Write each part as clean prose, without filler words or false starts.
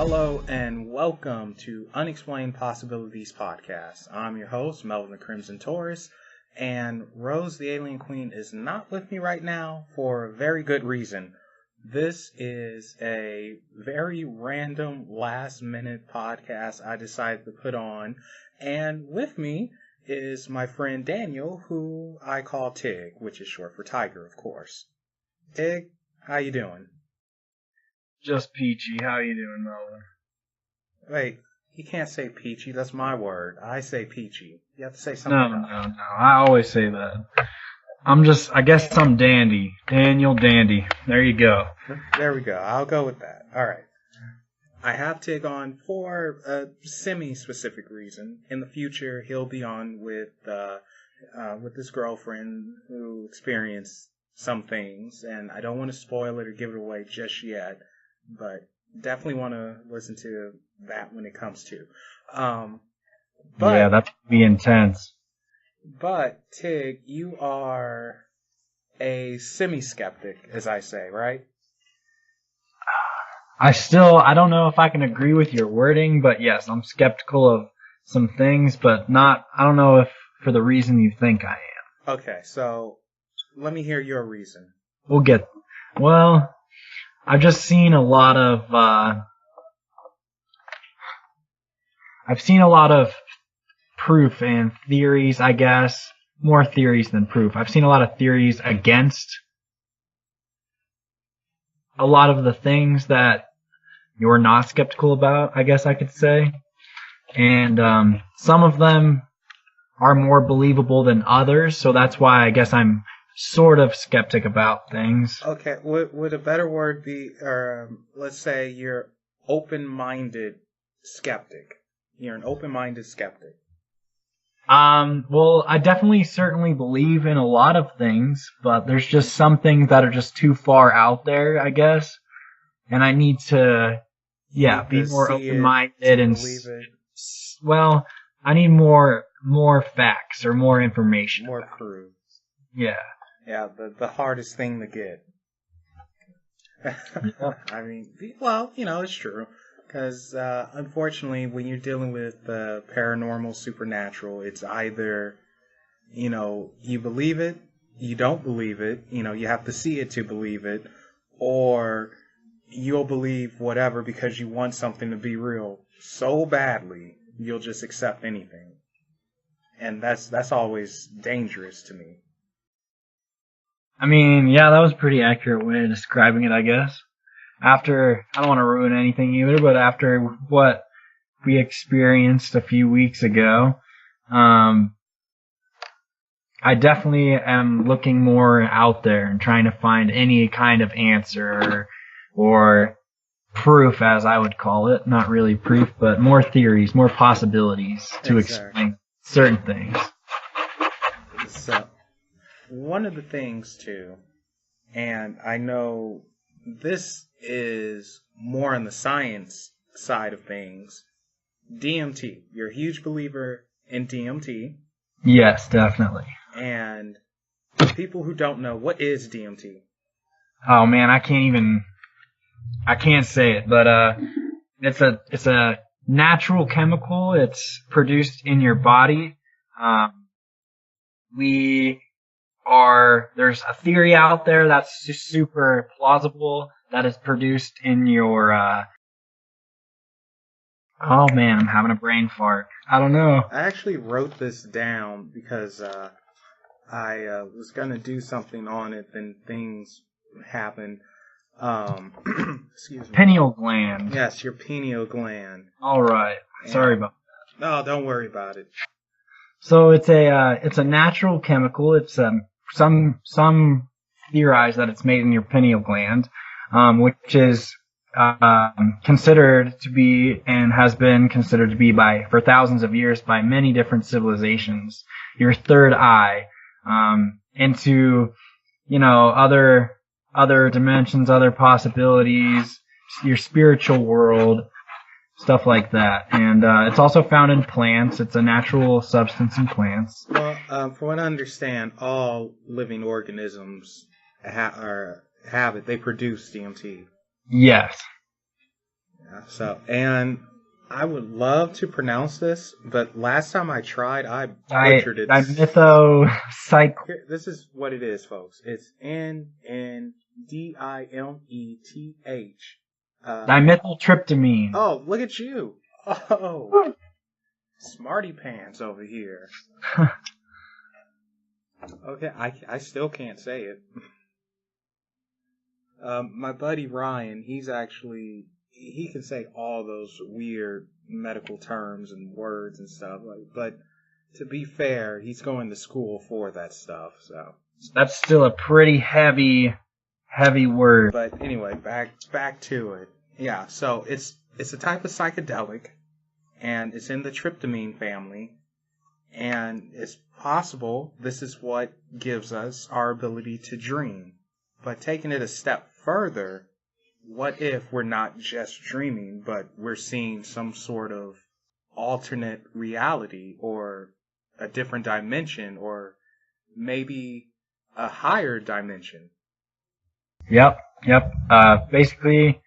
Hello and welcome to Unexplained Possibilities Podcast. I'm your host, Melvin the CrimsonTaurus, and Rose the Alien Queen is not with me right now for a very good reason. This is a very random last-minute podcast I decided to put on, and with me is my friend Daniel, who I call Tig, which is short for Tiger, of course. Tig, how you doing? Just peachy. How you doing, Melvin? Wait, you can't say peachy. That's my word. I say peachy. You have to say something else. No. I always say that. I guess I'm Dandy. Daniel Dandy. There you go. There we go. I'll go with that. All right. I have Tig on for a semi-specific reason. In the future, he'll be on with his girlfriend who experienced some things, and I don't want to spoil it or give it away just yet, but definitely want to listen to that when it comes to. Yeah, that's be intense. But Tig, you are a semi-skeptic, as I say, right? I don't know if I can agree with your wording, but yes, I'm skeptical of some things, but I don't know if for the reason you think I am. Okay, so let me hear your reason. I've just seen a lot of proof and theories, I guess. More theories than proof. I've seen a lot of theories against a lot of the things that you're not skeptical about, I guess I could say. And some of them are more believable than others, so that's why I guess I'm sort of skeptic about things. Okay, would a better word be, let's say you're open-minded skeptic. You're an open-minded skeptic. I definitely certainly believe in a lot of things, but there's just some things that are just too far out there, I guess. And I need to, be more open-minded and believe it. Well, I need more facts or more information. More proof. Yeah. Yeah, the hardest thing to get. I mean, well, it's true. Because, unfortunately, when you're dealing with paranormal, supernatural, it's either, you believe it, you don't believe it, you have to see it to believe it, or you'll believe whatever because you want something to be real so badly, you'll just accept anything. And that's always dangerous to me. I mean, yeah, that was a pretty accurate way of describing it, I guess. I don't want to ruin anything either, but after what we experienced a few weeks ago, I definitely am looking more out there and trying to find any kind of answer or proof, as I would call it. Not really proof, but more theories, more possibilities to explain certain things. So, one of the things, too, and I know this is more on the science side of things, DMT. You're a huge believer in DMT. Yes, definitely. And for people who don't know, what is DMT? Oh man, I can't say it, but it's a natural chemical. It's produced in your body. There's a theory out there that's just super plausible that is produced in your, oh man, I'm having a brain fart. I don't know. I actually wrote this down because, I was gonna do something on it, then things happened. Excuse me. Pineal gland. Yes, your pineal gland. Alright. Sorry about that. No, don't worry about it. So it's a natural chemical. It's, some theorize that it's made in your pineal gland, which is considered to be and has been considered to be for thousands of years by many different civilizations, your third eye, into other dimensions, other possibilities, your spiritual world, stuff like that. And it's also found in plants. It's a natural substance in plants. Well, from what I understand, all living organisms have it. They produce DMT. Yes. So, and I would love to pronounce this, but last time I tried, I butchered it. Dimethylcycl. This is what it is, folks. It's NNDIMETH. Dimethyltryptamine. Oh, look at you. Oh, smarty pants over here. Okay, I still can't say it. My buddy Ryan, he can say all those weird medical terms and words and stuff. But to be fair, he's going to school for that stuff. So that's still a pretty heavy word. But anyway, back to it. Yeah, so it's a type of psychedelic, and it's in the tryptamine family, and it's possible this is what gives us our ability to dream. But taking it a step further, what if we're not just dreaming, but we're seeing some sort of alternate reality or a different dimension or maybe a higher dimension? Yep. Basically,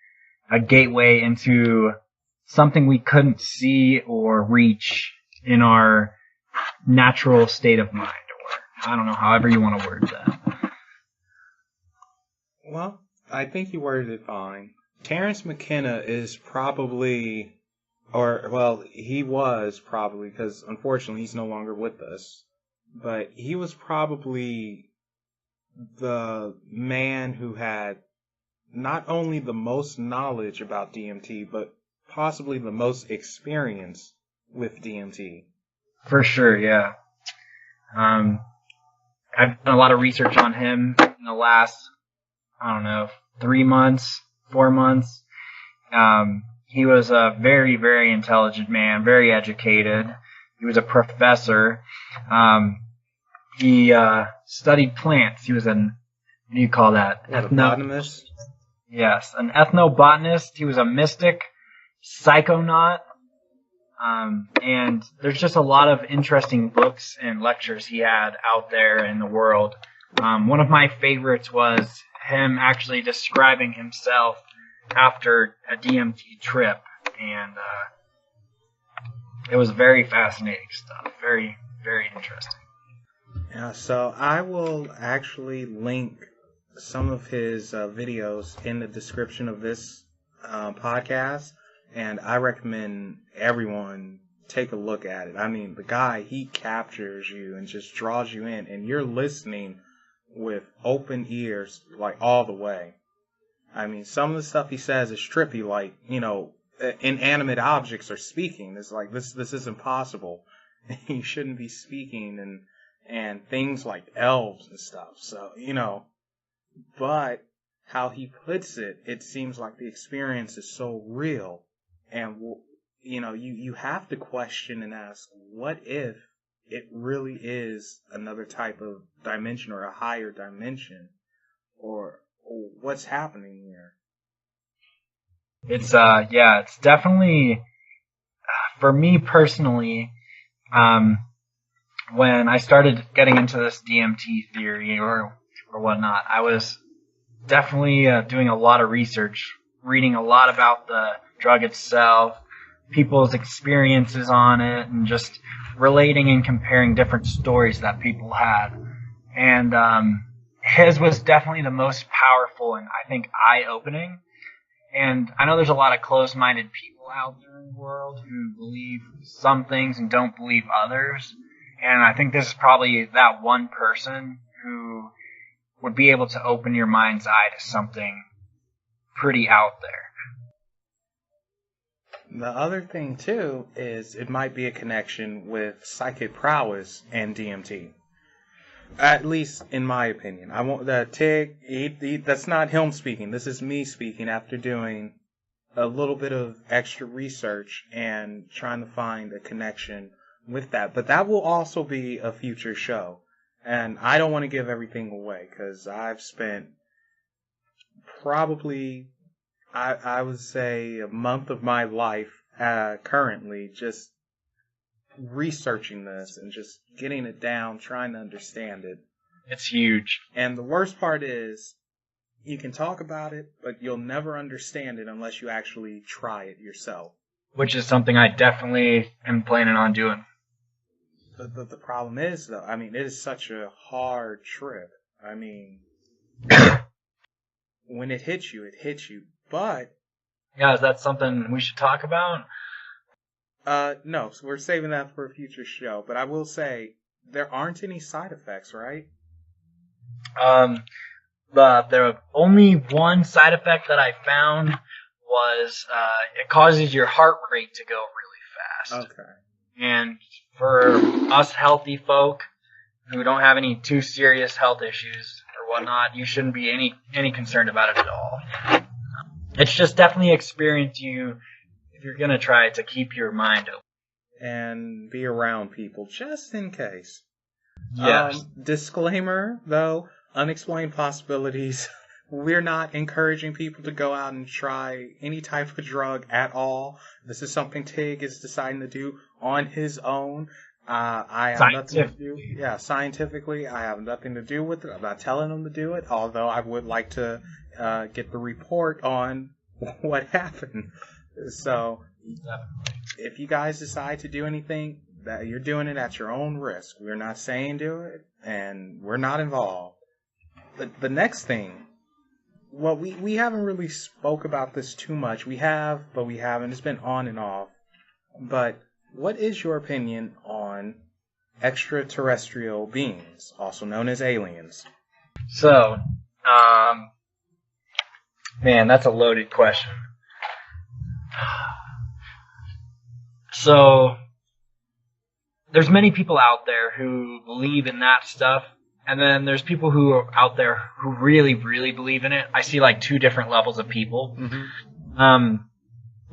a gateway into something we couldn't see or reach in our natural state of mind, or I don't know, however you want to word that. Well, I think you worded it fine. Terrence McKenna is probably, he was probably, because unfortunately he's no longer with us, but he was probably the man who had not only the most knowledge about DMT, but possibly the most experience with DMT. For sure, yeah. I've done a lot of research on him in the last, 3 months, 4 months. He was a very, very intelligent man, very educated. He was a professor. He studied plants. He was what do you call that? A botanist? Yes, an ethnobotanist. He was a mystic, psychonaut. And there's just a lot of interesting books and lectures he had out there in the world. One of my favorites was him actually describing himself after a DMT trip, and it was very fascinating stuff. Very, very interesting. Yeah, so I will actually link some of his videos in the description of this podcast, and I recommend everyone take a look at it. I mean, the guy, he captures you and just draws you in, and you're listening with open ears, like, all the way. I mean, some of the stuff he says is trippy, like, inanimate objects are speaking. It's like, this isn't possible. You shouldn't be speaking, and things like elves and stuff. So, but how he puts it, it seems like the experience is so real. And, you have to question and ask, what if it really is another type of dimension or a higher dimension? Or what's happening here? It's it's definitely, for me personally, when I started getting into this DMT theory or whatnot, I was definitely doing a lot of research, reading a lot about the drug itself, people's experiences on it, and just relating and comparing different stories that people had. And his was definitely the most powerful and I think eye-opening. And I know there's a lot of closed-minded people out there in the world who believe some things and don't believe others. And I think this is probably that one person who would be able to open your mind's eye to something pretty out there. The other thing, too, is it might be a connection with psychic prowess and DMT. At least in my opinion. I won't. Tig, that's not him speaking. This is me speaking after doing a little bit of extra research and trying to find a connection with that. But that will also be a future show. And I don't want to give everything away because I've spent probably, I would say, a month of my life currently just researching this and just getting it down, trying to understand it. It's huge. And the worst part is, You can talk about it, but you'll never understand it unless you actually try it yourself. Which is something I definitely am planning on doing. The problem is, though, I mean, it is such a hard trip. I mean, when it hits you, But yeah, is that something we should talk about? no, so we're saving that for a future show. But I will say, there aren't any side effects, right? The only one side effect that I found was it causes your heart rate to go really fast. Okay. And for us healthy folk who don't have any too serious health issues or whatnot, you shouldn't be any concerned about it at all. It's just definitely experience you if you're gonna try to keep your mind open and be around people just in case. Yes. Disclaimer though, Unexplained Possibilities. We're not encouraging people to go out and try any type of drug at all. This is something Tig is deciding to do on his own. I have nothing to do. Yeah, scientifically, I have nothing to do with it. I'm not telling him to do it, although I would like to get the report on what happened. So, if you guys decide to do anything, that you're doing it at your own risk. We're not saying do it, and we're not involved. The next thing. Well, we haven't really spoke about this too much. We have, but we haven't. It's been on and off. But what is your opinion on extraterrestrial beings, also known as aliens? So, man, that's a loaded question. So, there's many people out there who believe in that stuff. And then there's people who are out there who really, really believe in it. I see like two different levels of people. Mm-hmm.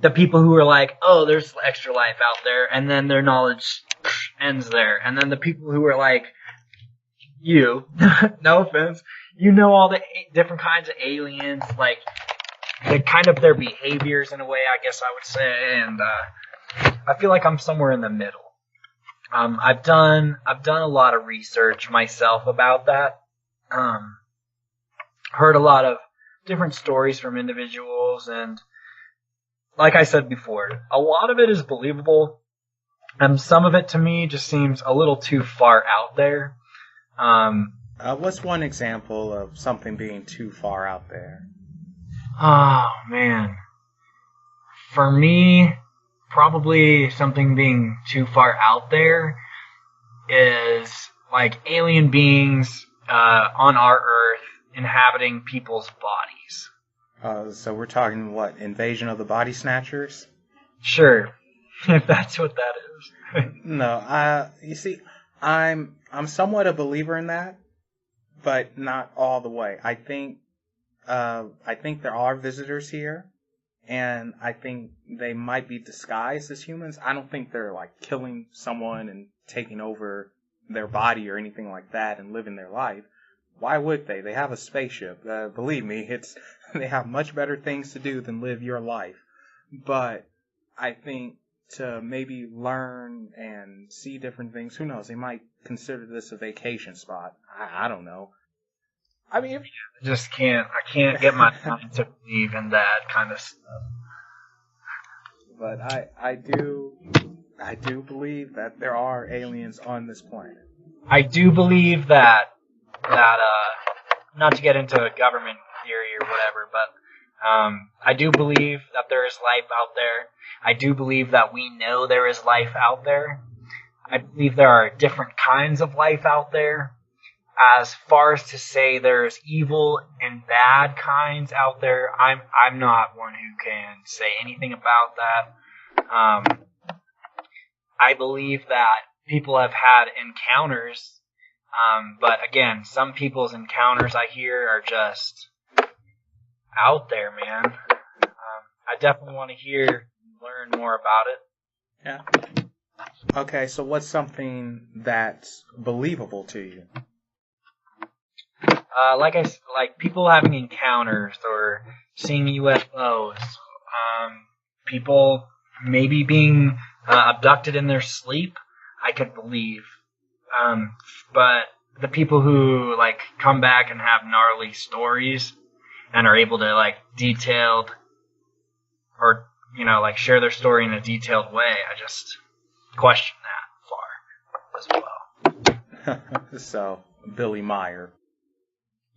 The people who are like, oh, there's extra life out there, and then their knowledge ends there. And then the people who are like, you, no offense, you know all the different kinds of aliens, like the kind of their behaviors in a way, I guess I would say. And I feel like I'm somewhere in the middle. I've done a lot of research myself about that. Heard a lot of different stories from individuals, and like I said before, a lot of it is believable, and some of it to me just seems a little too far out there. What's one example of something being too far out there? Oh man, for me, probably something being too far out there is like alien beings on our Earth inhabiting people's bodies. So we're talking what? Invasion of the Body Snatchers? Sure, if that's what that is. No, you see, I'm somewhat a believer in that, but not all the way. I think there are visitors here. And I think they might be disguised as humans. I don't think they're like killing someone and taking over their body or anything like that and living their life. Why would they? They have a spaceship. Believe me, they have much better things to do than live your life. But I think to maybe learn and see different things, who knows? They might consider this a vacation spot. I don't know. I mean, I can't get my mind to believe in that kind of stuff. But I do believe that there are aliens on this planet. I do believe that not to get into a government theory or whatever, but I do believe that there is life out there. I do believe that we know there is life out there. I believe there are different kinds of life out there. As far as to say there's evil and bad kinds out there, I'm not one who can say anything about that. I believe that people have had encounters, but again, some people's encounters I hear are just out there, man. I definitely want to hear and learn more about it. Yeah. Okay, so what's something that's believable to you? Like people having encounters or seeing UFOs, people maybe being abducted in their sleep, I could believe. But the people who like come back and have gnarly stories and are able to like detailed or like share their story in a detailed way. I just question that far as well. So, Billy Meyer.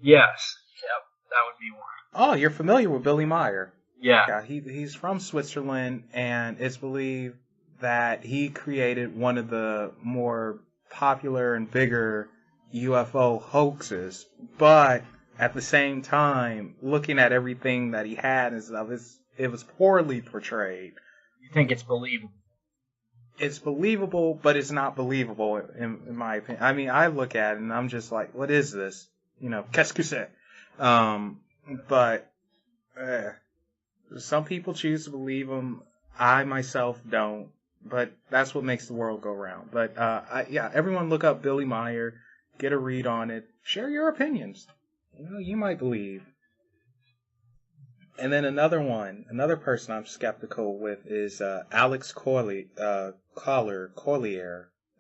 Yes. Yep. That would be one. Oh, you're familiar with Billy Meyer. Yeah. He's from Switzerland, and it's believed that he created one of the more popular and bigger UFO hoaxes. But at the same time, looking at everything that he had and stuff, it was poorly portrayed. You think it's believable? It's believable, but it's not believable in my opinion. I mean, I look at it and I'm just like, what is this? Qu'est-ce que c'est? But some people choose to believe him. I myself don't. But that's what makes the world go round. But everyone look up Billy Meyer, get a read on it, share your opinions. You might believe. And then another person I'm skeptical with is Alex Collier.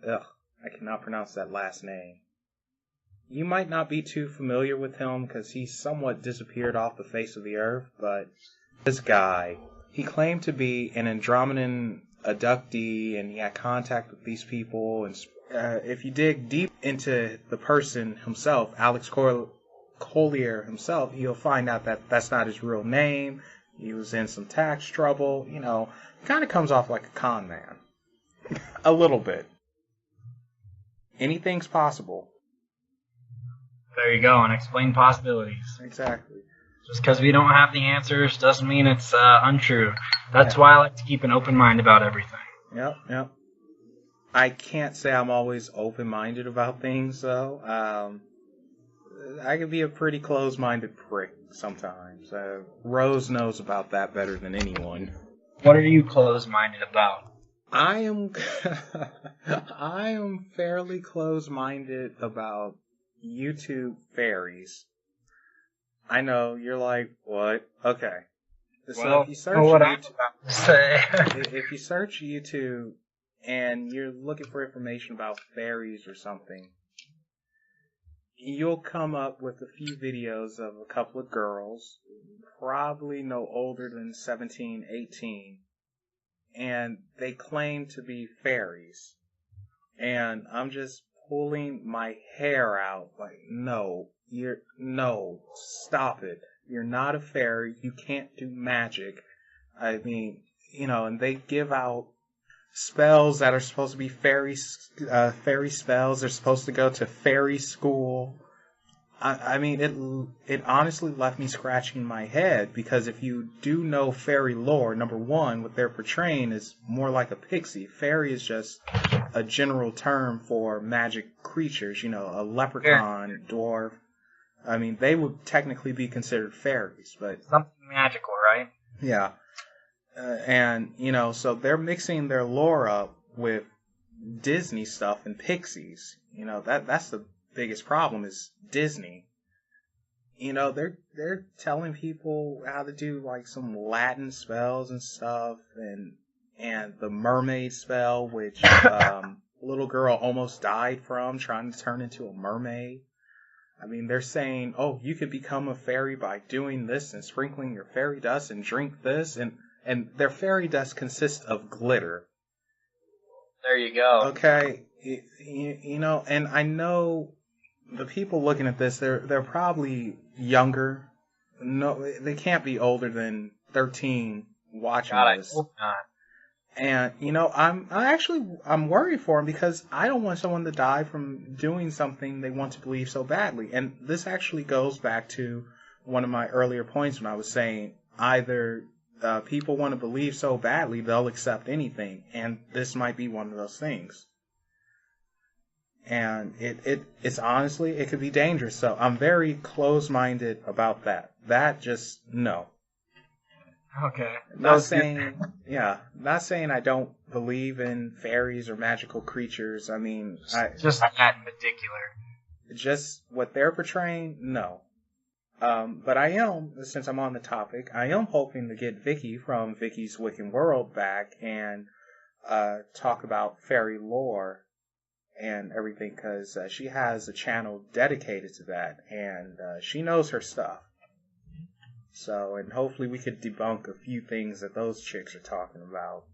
Ugh, I cannot pronounce that last name. You might not be too familiar with him because he's somewhat disappeared off the face of the earth, but this guy, he claimed to be an Andromedan abductee, and he had contact with these people. And if you dig deep into the person himself, Alex Collier himself, you'll find out that that's not his real name. He was in some tax trouble. Kind of comes off like a con man. A little bit. Anything's possible. There you go, unexplained possibilities. Exactly. Just because we don't have the answers doesn't mean it's untrue. That's why I like to keep an open mind about everything. Yep. I can't say I'm always open-minded about things, though. I can be a pretty close-minded prick sometimes. Rose knows about that better than anyone. What are you close-minded about? I am fairly close-minded about YouTube fairies. I know, you're like, what? Okay. So if you search YouTube, if you search YouTube and you're looking for information about fairies or something, you'll come up with a few videos of a couple of girls, probably no older than 17, 18, and they claim to be fairies. And I'm just pulling my hair out, like, no, stop it. You're not a fairy. You can't do magic. I mean, and they give out spells that are supposed to be fairy spells. They're supposed to go to fairy school. I mean, it honestly left me scratching my head, because if you do know fairy lore, number one, what they're portraying is more like a pixie. Fairy is just a general term for magic creatures, a leprechaun, dwarf. I mean, they would technically be considered fairies, but something magical, right? Yeah. And, so they're mixing their lore up with Disney stuff and pixies. That's the biggest problem is Disney. They're telling people how to do like some Latin spells and stuff, and the mermaid spell, which little girl almost died from trying to turn into a mermaid. I mean, they're saying, oh, you could become a fairy by doing this and sprinkling your fairy dust and drink this, and their fairy dust consists of glitter. There you go. Okay, and I know the people looking at this, they're probably younger. No, they can't be older than 13 watching this. I hope not. And I'm worried for them, because I don't want someone to die from doing something they want to believe so badly. And this actually goes back to one of my earlier points when I was saying either people want to believe so badly they'll accept anything, and this might be one of those things. And it's honestly, it could be dangerous. So I'm very close-minded about that. That just, no. Okay. Not saying I don't believe in fairies or magical creatures. I mean, just that in particular. Just what they're portraying, no. But I am, since I'm on the topic, I am hoping to get Vicky from Vicky's Wiccan World back and talk about fairy lore and everything, because she has a channel dedicated to that, and she knows her stuff. So, and hopefully we could debunk a few things that those chicks are talking about.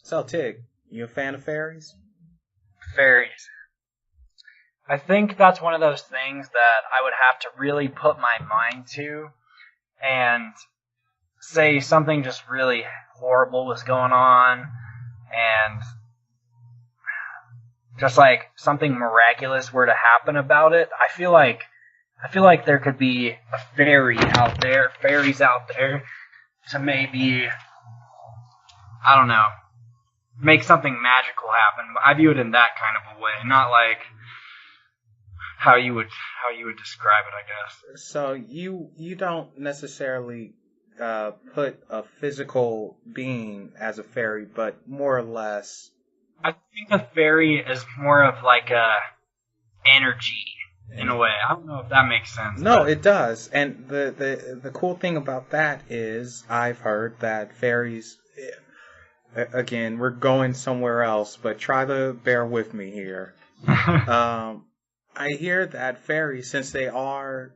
So, Tig, you a fan of fairies? Fairies. I think that's one of those things that I would have to really put my mind to, and say something just really horrible was going on, and just like something miraculous were to happen about it. I feel like there could be a fairies out there to maybe, I don't know, make something magical happen. But I view it in that kind of a way, not like how you would describe it, I guess. So you don't necessarily put a physical being as a fairy, but more or less. I think a fairy is more of like a energy in a way. I don't know if that makes sense. No, it does. And the cool thing about that is I've heard that fairies, again, we're going somewhere else, but try to bear with me here. I hear that fairies, since they are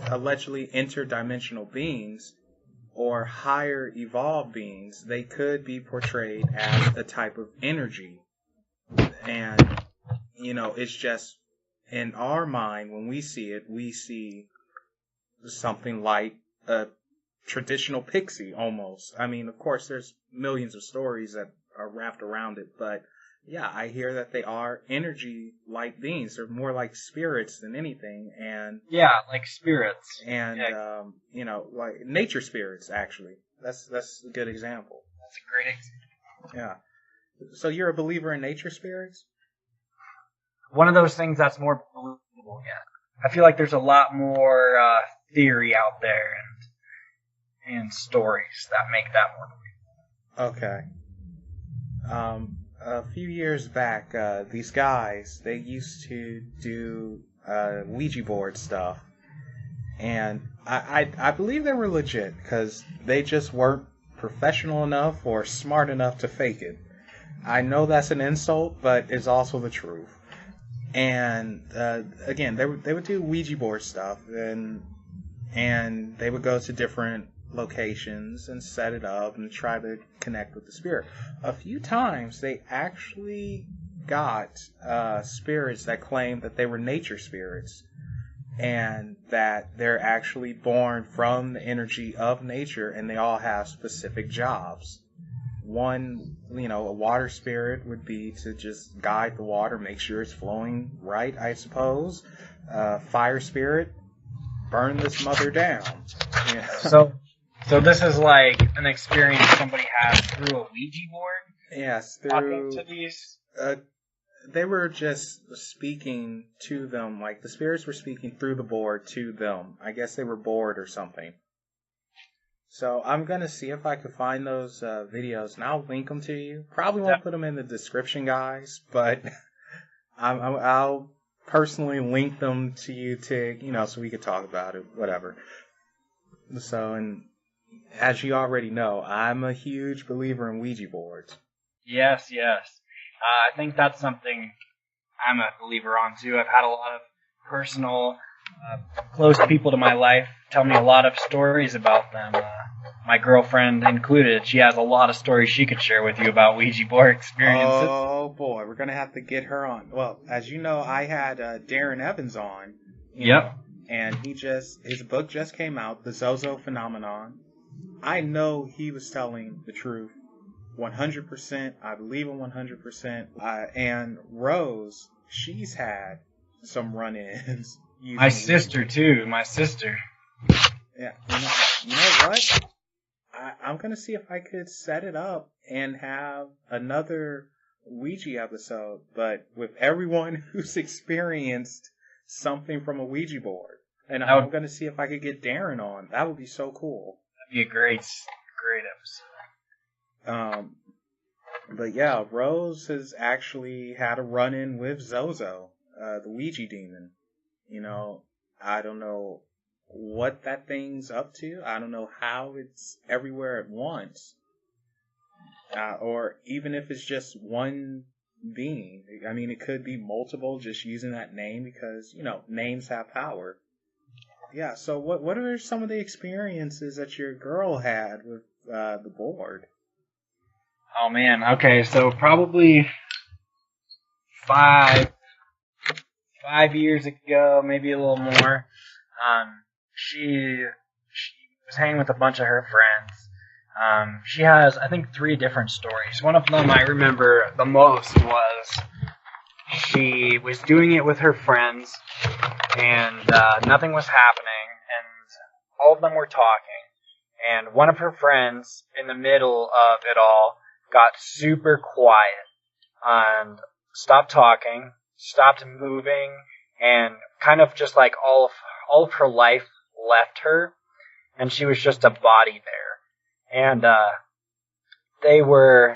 allegedly interdimensional beings or higher evolved beings, they could be portrayed as a type of energy. And, it's just in our mind, when we see it, we see something like a traditional pixie almost. I mean, of course, there's millions of stories that are wrapped around it, but yeah, I hear that they are energy-like beings. They're more like spirits than anything, and yeah, like spirits, and like nature spirits. Actually, that's a good example. That's a great example. Yeah. So you're a believer in nature spirits? One of those things that's more believable. Yeah, I feel like there's a lot more theory out there and stories that make that more believable. Okay. A few years back, these guys, they used to do Ouija board stuff. And I believe they were legit because they just weren't professional enough or smart enough to fake it. I know that's an insult, but it's also the truth. And again, they would do Ouija board stuff, and they would go to different locations and set it up and try to connect with the spirit. A few times they actually got spirits that claimed that they were nature spirits and that they're actually born from the energy of nature, and they all have specific jobs. One, a water spirit would be to just guide the water, make sure it's flowing right, I suppose. Fire spirit, burn this mother down. So this is like an experience somebody has through a Ouija board? Yes, through... to these? They were just speaking to them, like the spirits were speaking through the board to them. I guess they were bored or something. So I'm going to see if I can find those videos, and I'll link them to you. Probably won't put them in the description, guys, but I'll personally link them to you so we could talk about it, whatever. So, and as you already know, I'm a huge believer in Ouija boards. Yes. I think that's something I'm a believer on, too. I've had a lot of personal, close people to my life tell me a lot of stories about them. My girlfriend included. She has a lot of stories she could share with you about Ouija board experiences. Oh, boy. We're going to have to get her on. Well, as you know, I had Darren Evans on. Yep. And his book just came out, The Zozo Phenomenon. I know he was telling the truth 100%. I believe him 100%. And Rose, she's had some run-ins. My sister, too. My sister. Yeah. You know what? I'm going to see if I could set it up and have another Ouija episode, but with everyone who's experienced something from a Ouija board. And I'm going to see if I could get Darren on. That would be so cool. That'd be a great episode. But yeah, Rose has actually had a run-in with Zozo, the Ouija demon. I don't know what that thing's up to. I don't know how it's everywhere at once. Or even if it's just one being. I mean, it could be multiple just using that name because, names have power. Yeah, so what are some of the experiences that your girl had with the board? Oh man, okay, so probably five 5 years ago, maybe a little more. She was hanging with a bunch of her friends. She has, I think, 3 different stories. One of them I remember the most was she was doing it with her friends, and nothing was happening, and all of them were talking. And one of her friends, in the middle of it all, got super quiet and stopped talking, stopped moving, and kind of just like all of her life left her, and she was just a body there. And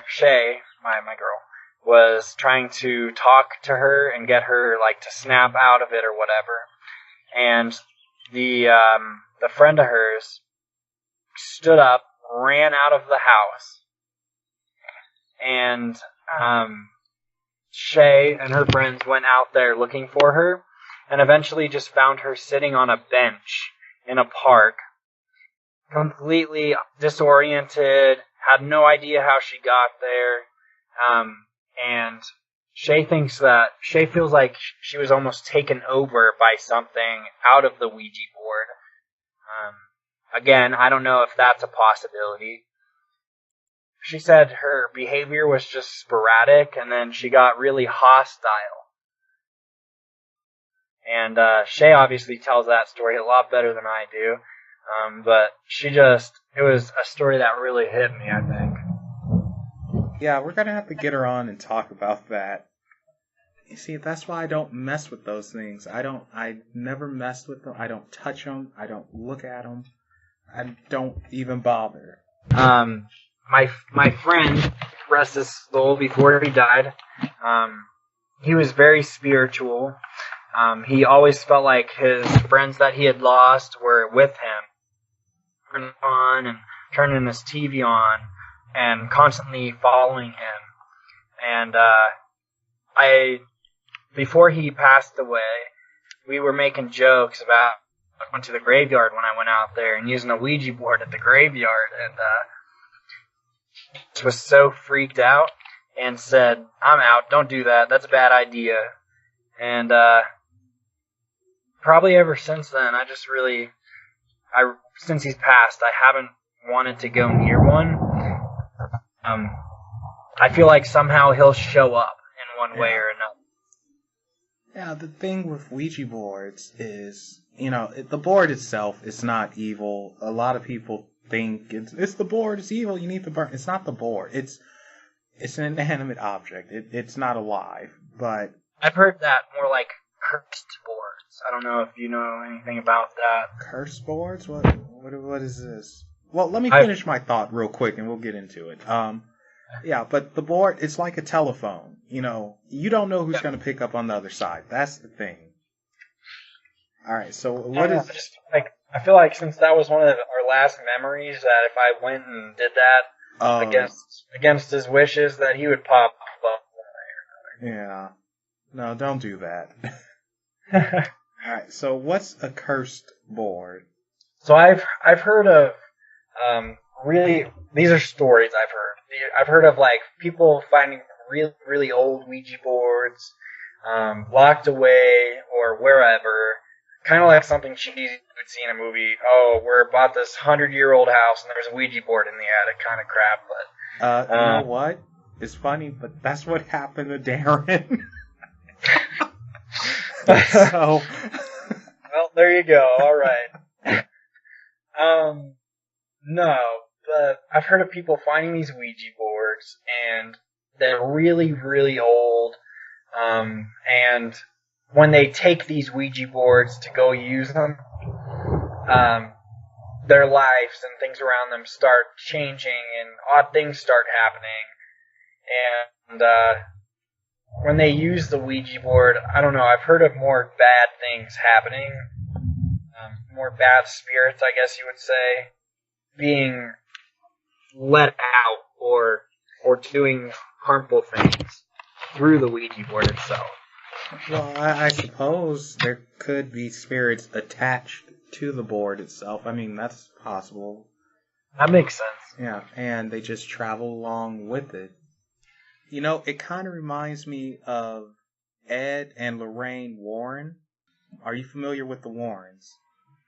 Shay, my girl, was trying to talk to her and get her like to snap out of it or whatever. And the friend of hers stood up, ran out of the house, and Shay and her friends went out there looking for her, and eventually just found her sitting on a bench in a park, completely disoriented, had no idea how she got there, and Shay feels like she was almost taken over by something out of the Ouija board. Again, I don't know if that's a possibility. She said her behavior was just sporadic, and then she got really hostile. And Shay obviously tells that story a lot better than I do. But it was a story that really hit me, I think. Yeah, we're going to have to get her on and talk about that. You see, that's why I don't mess with those things. I never mess with them. I don't touch them. I don't look at them. I don't even bother. My friend, rest his soul, before he died, he was very spiritual. He always felt like his friends that he had lost were with him, turning on and turning his TV on, and constantly following him. And before he passed away, we were making jokes about I went to the graveyard when I went out there and using a Ouija board at the graveyard, and was so freaked out and said, "I'm out, don't do that, that's a bad idea." And probably ever since then, since he's passed, I haven't wanted to go near one. I feel like somehow he'll show up in one way or another. Yeah, the thing with Ouija boards is, the board itself is not evil. A lot of people think it's the board, it's evil, you need to burn. It's not the board. It's an inanimate object. It's not alive. But I've heard that more like cursed boards. I don't know if you know anything about that. Cursed boards? What is this? Well, let me finish my thought real quick and we'll get into it. Yeah, but the board, it's like a telephone. You don't know who's going to pick up on the other side. That's the thing. All right, so what is... I feel like since that was one of our last memories, that if I went and did that against his wishes, that he would pop up one way or another. Yeah. No, don't do that. All right, so what's a cursed board? So I've heard of really, these are stories I've heard. I've heard of like people finding really, really old Ouija boards locked away or wherever, kind of like something cheesy you would see in a movie. Oh, we're about this 100-year-old house and there's a Ouija board in the attic, kind of crap. But you know what? It's funny, but that's what happened to Darren. So, well, there you go. All right. No, but I've heard of people finding these Ouija boards, and they're really, really old. And when they take these Ouija boards to go use them, their lives and things around them start changing, and odd things start happening. And when they use the Ouija board, I don't know, I've heard of more bad things happening. More bad spirits, I guess you would say, being let out or doing harmful things through the Ouija board itself. Well, I suppose there could be spirits attached to the board itself. I mean, that's possible. That makes sense. Yeah, and they just travel along with it. You know, it kind of reminds me of Ed and Lorraine Warren. Are you familiar with the Warrens?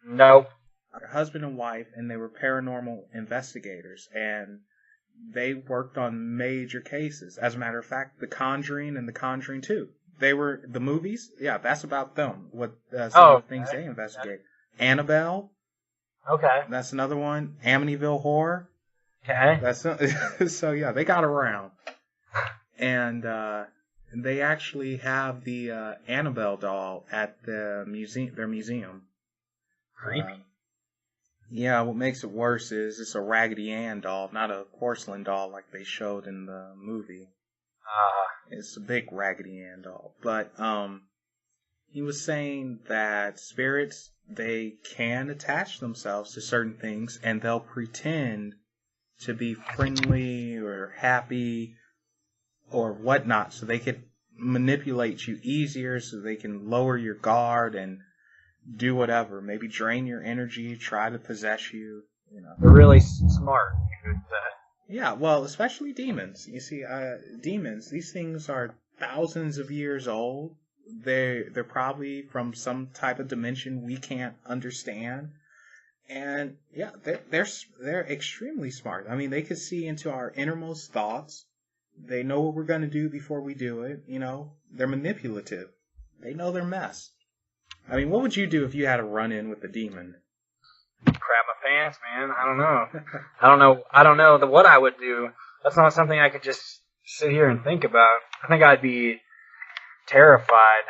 No. They're husband and wife, and they were paranormal investigators, and they worked on major cases. As a matter of fact, The Conjuring and The Conjuring 2. They were the movies. Yeah, that's about them. What some of the things they investigate. Annabelle. Okay. That's another one. Amityville Horror. Okay. So yeah, they got around, and they actually have the Annabelle doll at the museum. Their museum. Creepy. Yeah, what makes it worse is it's a Raggedy Ann doll, not a porcelain doll like they showed in the movie. It's a big Raggedy Ann doll. But he was saying that spirits, they can attach themselves to certain things, and they'll pretend to be friendly or happy or whatnot, so they could manipulate you easier, so they can lower your guard and do whatever. Maybe drain your energy, try to possess you. You know, they're really smart. You could say. Yeah, well, especially demons. You see, demons. These things are thousands of years old. They're probably from some type of dimension we can't understand. And yeah, they're extremely smart. I mean, they could see into our innermost thoughts. They know what we're going to do before we do it. You know, they're manipulative. They know their mess. I mean, what would you do if you had a run-in with a demon? Crap my pants, man. I don't know. I don't know what I would do. That's not something I could just sit here and think about. I think I'd be terrified.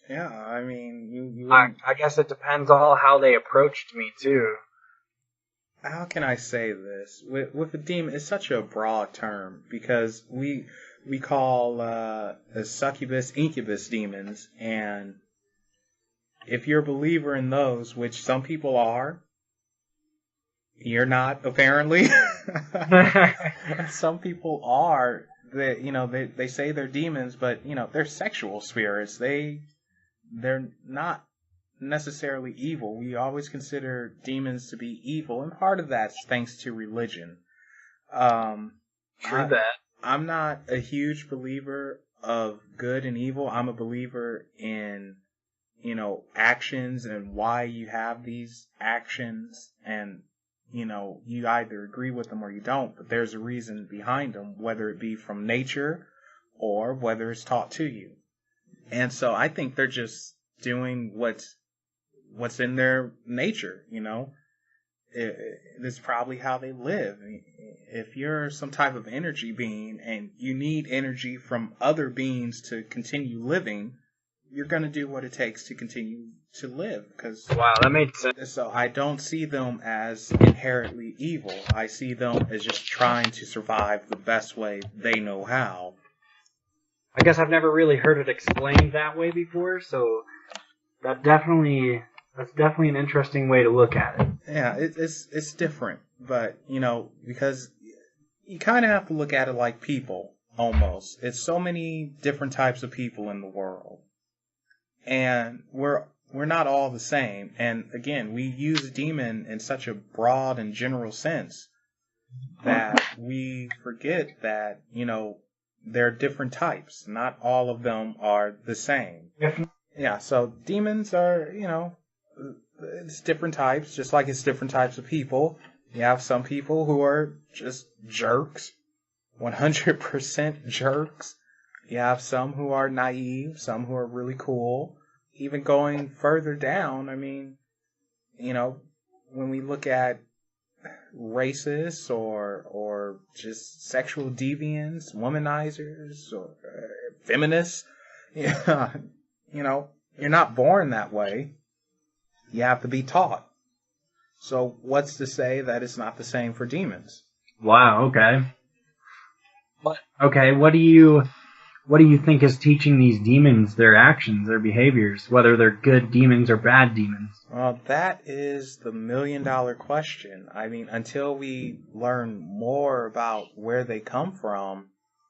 Yeah, I mean, you I guess it depends on how they approached me, too. How can I say this? With a demon, it's such a broad term, because we call succubus, incubus demons, and if you're a believer in those, which some people are, you're not, apparently. Some people are. They say they're demons, but they're sexual spirits. They're not necessarily evil. We always consider demons to be evil, and part of that's thanks to religion. True that. I'm not a huge believer of good and evil. I'm a believer in actions and why you have these actions, and you either agree with them or you don't, but there's a reason behind them, whether it be from nature or whether it's taught to you. And so I think they're just doing what's in their nature, It's probably how they live. If you're some type of energy being and you need energy from other beings to continue living, you're going to do what it takes to continue to live. Wow, that makes sense. So I don't see them as inherently evil. I see them as just trying to survive the best way they know how. I guess I've never really heard it explained that way before, so that's definitely an interesting way to look at it. Yeah, it's different, but because you kind of have to look at it like people almost. It's so many different types of people in the world, and we're not all the same. And again, we use demon in such a broad and general sense that we forget that there are different types. Not all of them are the same. Yeah, so demons are it's different types, just like it's different types of people. You have some people who are just jerks, 100% jerks. You have some who are naive, some who are really cool. Even going further down, I mean, when we look at racists or just sexual deviants, womanizers, or feminists, you're not born that way. You have to be taught. So what's to say that it's not the same for demons? Wow, okay. Okay, what do you think is teaching these demons their actions, their behaviors, whether they're good demons or bad demons? Well, that is the million-dollar question. I mean, until we learn more about where they come from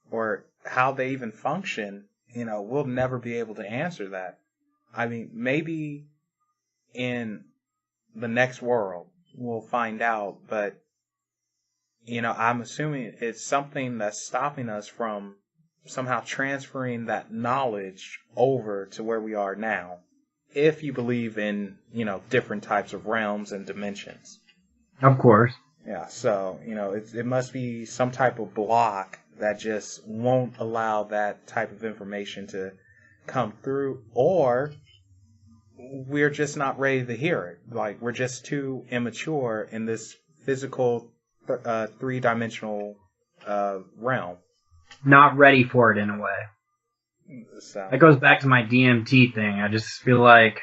or how they even function, we'll never be able to answer that. I mean, maybe in the next world. We'll find out, but I'm assuming it's something that's stopping us from somehow transferring that knowledge over to where we are now. If you believe in, different types of realms and dimensions. Of course. Yeah, so, it must be some type of block that just won't allow that type of information to come through, or we're just not ready to hear it. Like, we're just too immature in this physical three-dimensional realm. Not ready for it in a way. So. That goes back to my DMT thing. I just feel like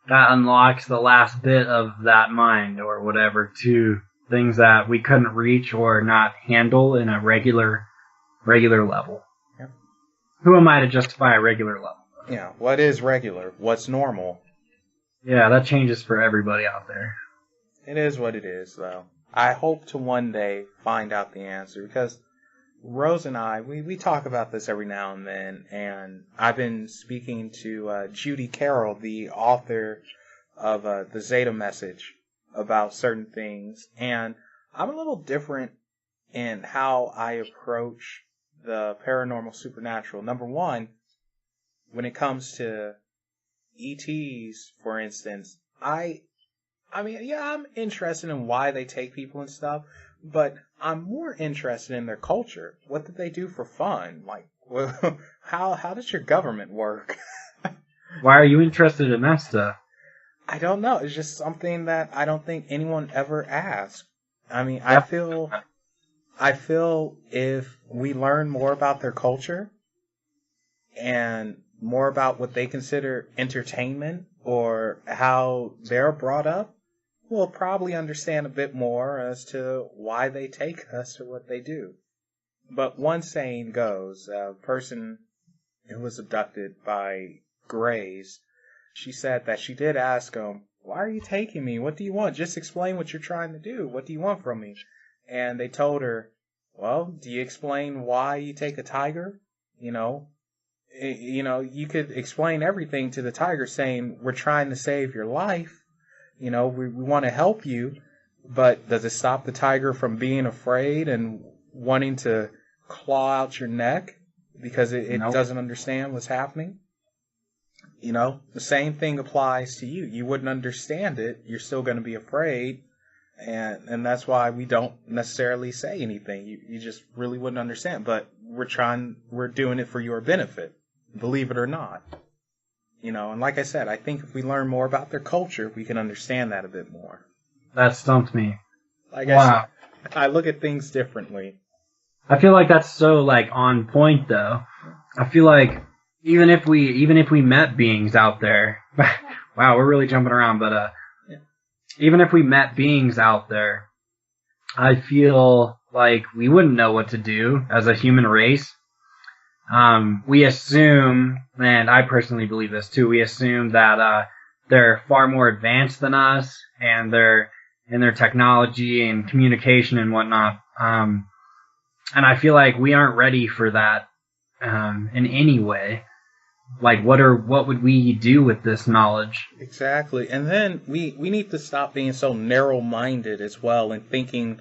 that unlocks the last bit of that mind or whatever to things that we couldn't reach or not handle in a regular level. Yep. Who am I to justify a regular level? Yeah, what is regular? What's normal? Yeah, that changes for everybody out there. It is what it is, though. I hope to one day find out the answer, because Rose and I, we talk about this every now and then, and I've been speaking to Judy Carroll, the author of the Zeta Message, about certain things, and I'm a little different in how I approach the paranormal supernatural. Number one, when it comes to ETs, for instance, I'm interested in why they take people and stuff, but I'm more interested in their culture. What did they do for fun? Like, how does your government work? Why are you interested in that stuff? I don't know. It's just something that I don't think anyone ever asked. I mean, Yep. I feel if we learn more about their culture and more about what they consider entertainment or how they're brought up, we'll probably understand a bit more as to why they take us to what they do. But one saying goes, a person who was abducted by Greys, she said that she did ask him, "Why are you taking me? What do you want? Just explain what you're trying to do. What do you want from me?" And they told her, "Well, do you explain why you take a tiger? You could explain everything to the tiger, saying, we're trying to save your life. We want to help you, but does it stop the tiger from being afraid and wanting to claw out your neck because it Nope. doesn't understand what's happening?" The same thing applies to you. You wouldn't understand it. You're still going to be afraid. And that's why we don't necessarily say anything. You just really wouldn't understand. But we're doing it for your benefit, believe it or not. And like I said, I think if we learn more about their culture, we can understand that a bit more. That stumped me. Like Wow. I said, I look at things differently. I feel like that's so on point though. I feel like even if we met beings out there, wow, we're really jumping around, but Yeah. Even if we met beings out there, I feel like we wouldn't know what to do as a human race. We assume, and I personally believe this too, we assume that they're far more advanced than us, and they're in their technology and communication and whatnot. And I feel like we aren't ready for that in any way. Like, what would we do with this knowledge? Exactly. And then we need to stop being so narrow-minded as well and thinking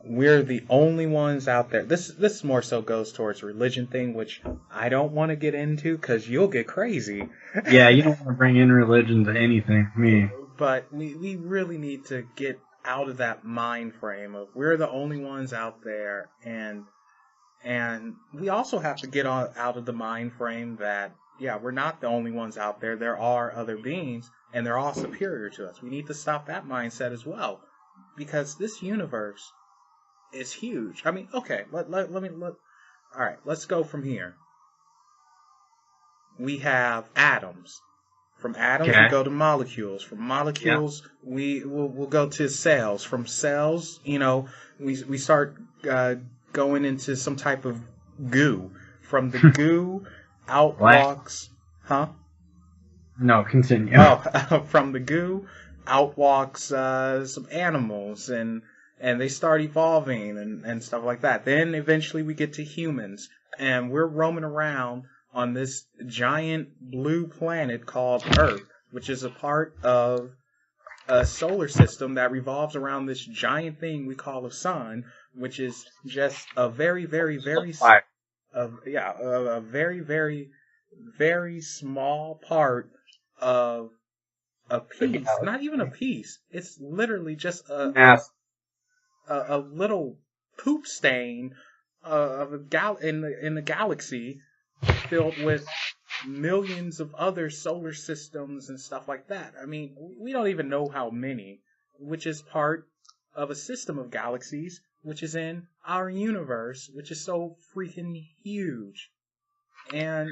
we're the only ones out there. This more so goes towards religion thing, which I don't want to get into because you'll get crazy. Yeah, you don't want to bring in religion to anything, me. But we really need to get out of that mind frame of we're the only ones out there, and we also have to get out of the mind frame that, yeah, we're not the only ones out there. There are other beings, and they're all superior to us. We need to stop that mindset as well, because this universe is huge. I mean, okay, let me look. All right, let's go from here. We have atoms. From atoms, Okay. we go to molecules. From molecules, we'll go to cells. From cells, we start going into some type of goo. From the goo, out What? walks... Huh? No, continue. Oh, from the goo, out walks some animals, and they start evolving and stuff like that. Then eventually we get to humans, and we're roaming around on this giant blue planet called Earth, which is a part of a solar system that revolves around this giant thing we call a sun, which is just a very, very, very, a very, very, very small part of a piece. Not even a piece. It's literally just a little poop stain of in the galaxy, filled with millions of other solar systems and stuff like that. I mean, we don't even know how many, which is part of a system of galaxies, which is in our universe, which is so freaking huge. And,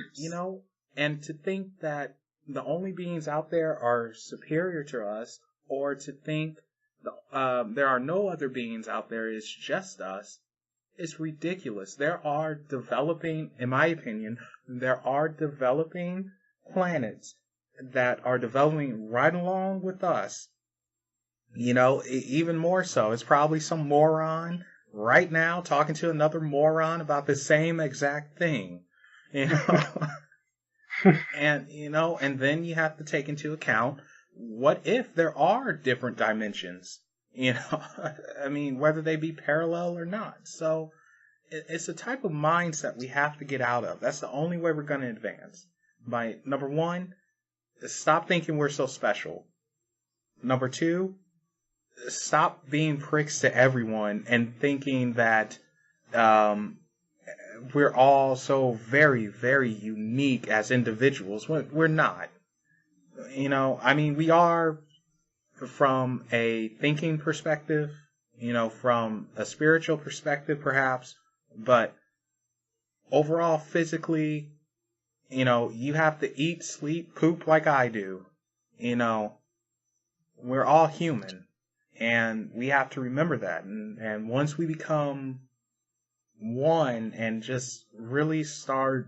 and to think that the only beings out there are superior to us, or to think there are no other beings out there, it's just us, is ridiculous. There are developing, in my opinion, there are developing planets that are developing right along with us. Even more so. It's probably some moron right now talking to another moron about the same exact thing. And, and then you have to take into account, what if there are different dimensions? I mean, whether they be parallel or not. So it's a type of mindset we have to get out of. That's the only way we're going to advance. By number one, stop thinking we're so special. Number two, stop being pricks to everyone and thinking that we're all so very, very unique as individuals. We're not. I mean, we are from a thinking perspective, from a spiritual perspective perhaps, but overall physically, you have to eat, sleep, poop like I do. We're all human, and we have to remember that. And once we become one and just really start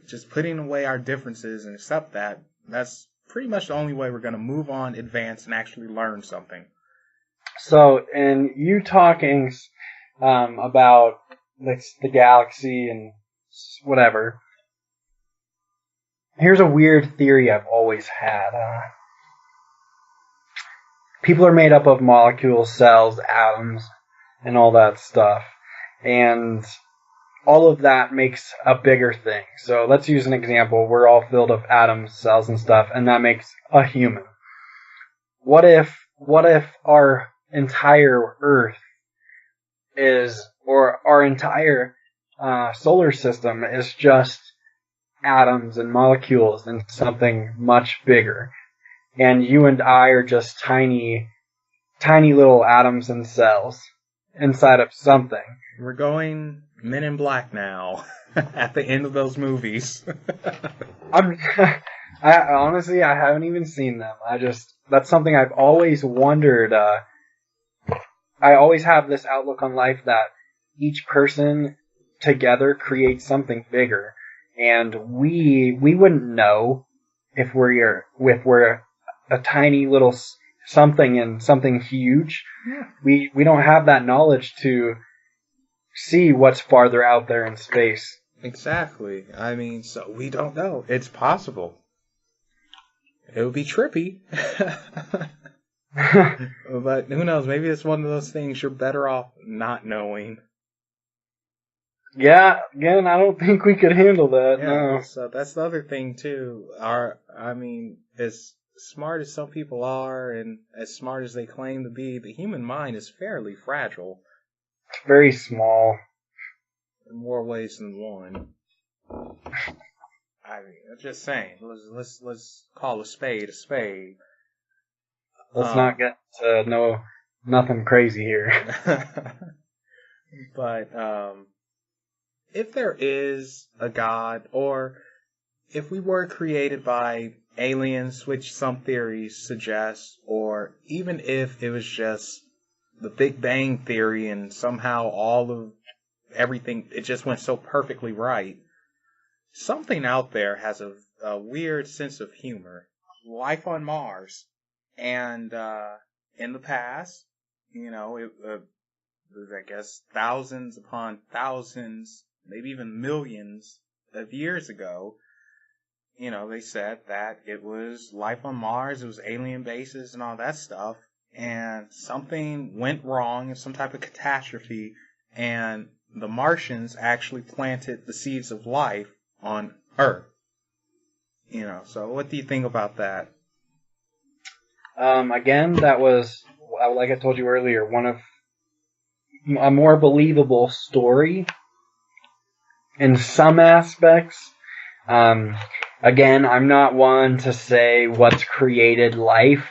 just putting away our differences and accept that, that's pretty much the only way we're going to move on, advance, and actually learn something. So, in you talking about the galaxy and whatever, here's a weird theory I've always had. People are made up of molecules, cells, atoms, and all that stuff. And all of that makes a bigger thing. So let's use an example. We're all filled of atoms, cells, and stuff, and that makes a human. What if our entire Earth or our entire solar system is just atoms and molecules and something much bigger? And you and I are just tiny, tiny little atoms and cells inside of something. We're going Men in Black now at the end of those movies. I honestly, I haven't even seen them. That's something I've always wondered. I always have this outlook on life that each person together creates something bigger, and we wouldn't know if we're a tiny little something in something huge. Yeah. We don't have that knowledge to see what's farther out there in space. Exactly. I mean, so we don't know. It's possible. It would be trippy. But who knows? Maybe it's one of those things you're better off not knowing. Yeah, again, I don't think we could handle that. Yeah, no. So that's the other thing too. As smart as some people are, and as smart as they claim to be, the human mind is fairly fragile. It's very small. In more ways than one. I mean, I'm just saying. Let's call a spade a spade. Let's not get to nothing crazy here. But if there is a God, or if we were created by aliens, which some theories suggest, or even if it was just the Big Bang Theory and somehow all of everything, it just went so perfectly right, something out there has a weird sense of humor. Life on Mars. And in the past, it was, I guess, thousands upon thousands, maybe even millions of years ago, they said that it was life on Mars, it was alien bases and all that stuff, and something went wrong in some type of catastrophe, and the Martians actually planted the seeds of life on Earth. So what do you think about that? Again, that was, like I told you earlier, one of a more believable story in some aspects. Again, I'm not one to say what's created life.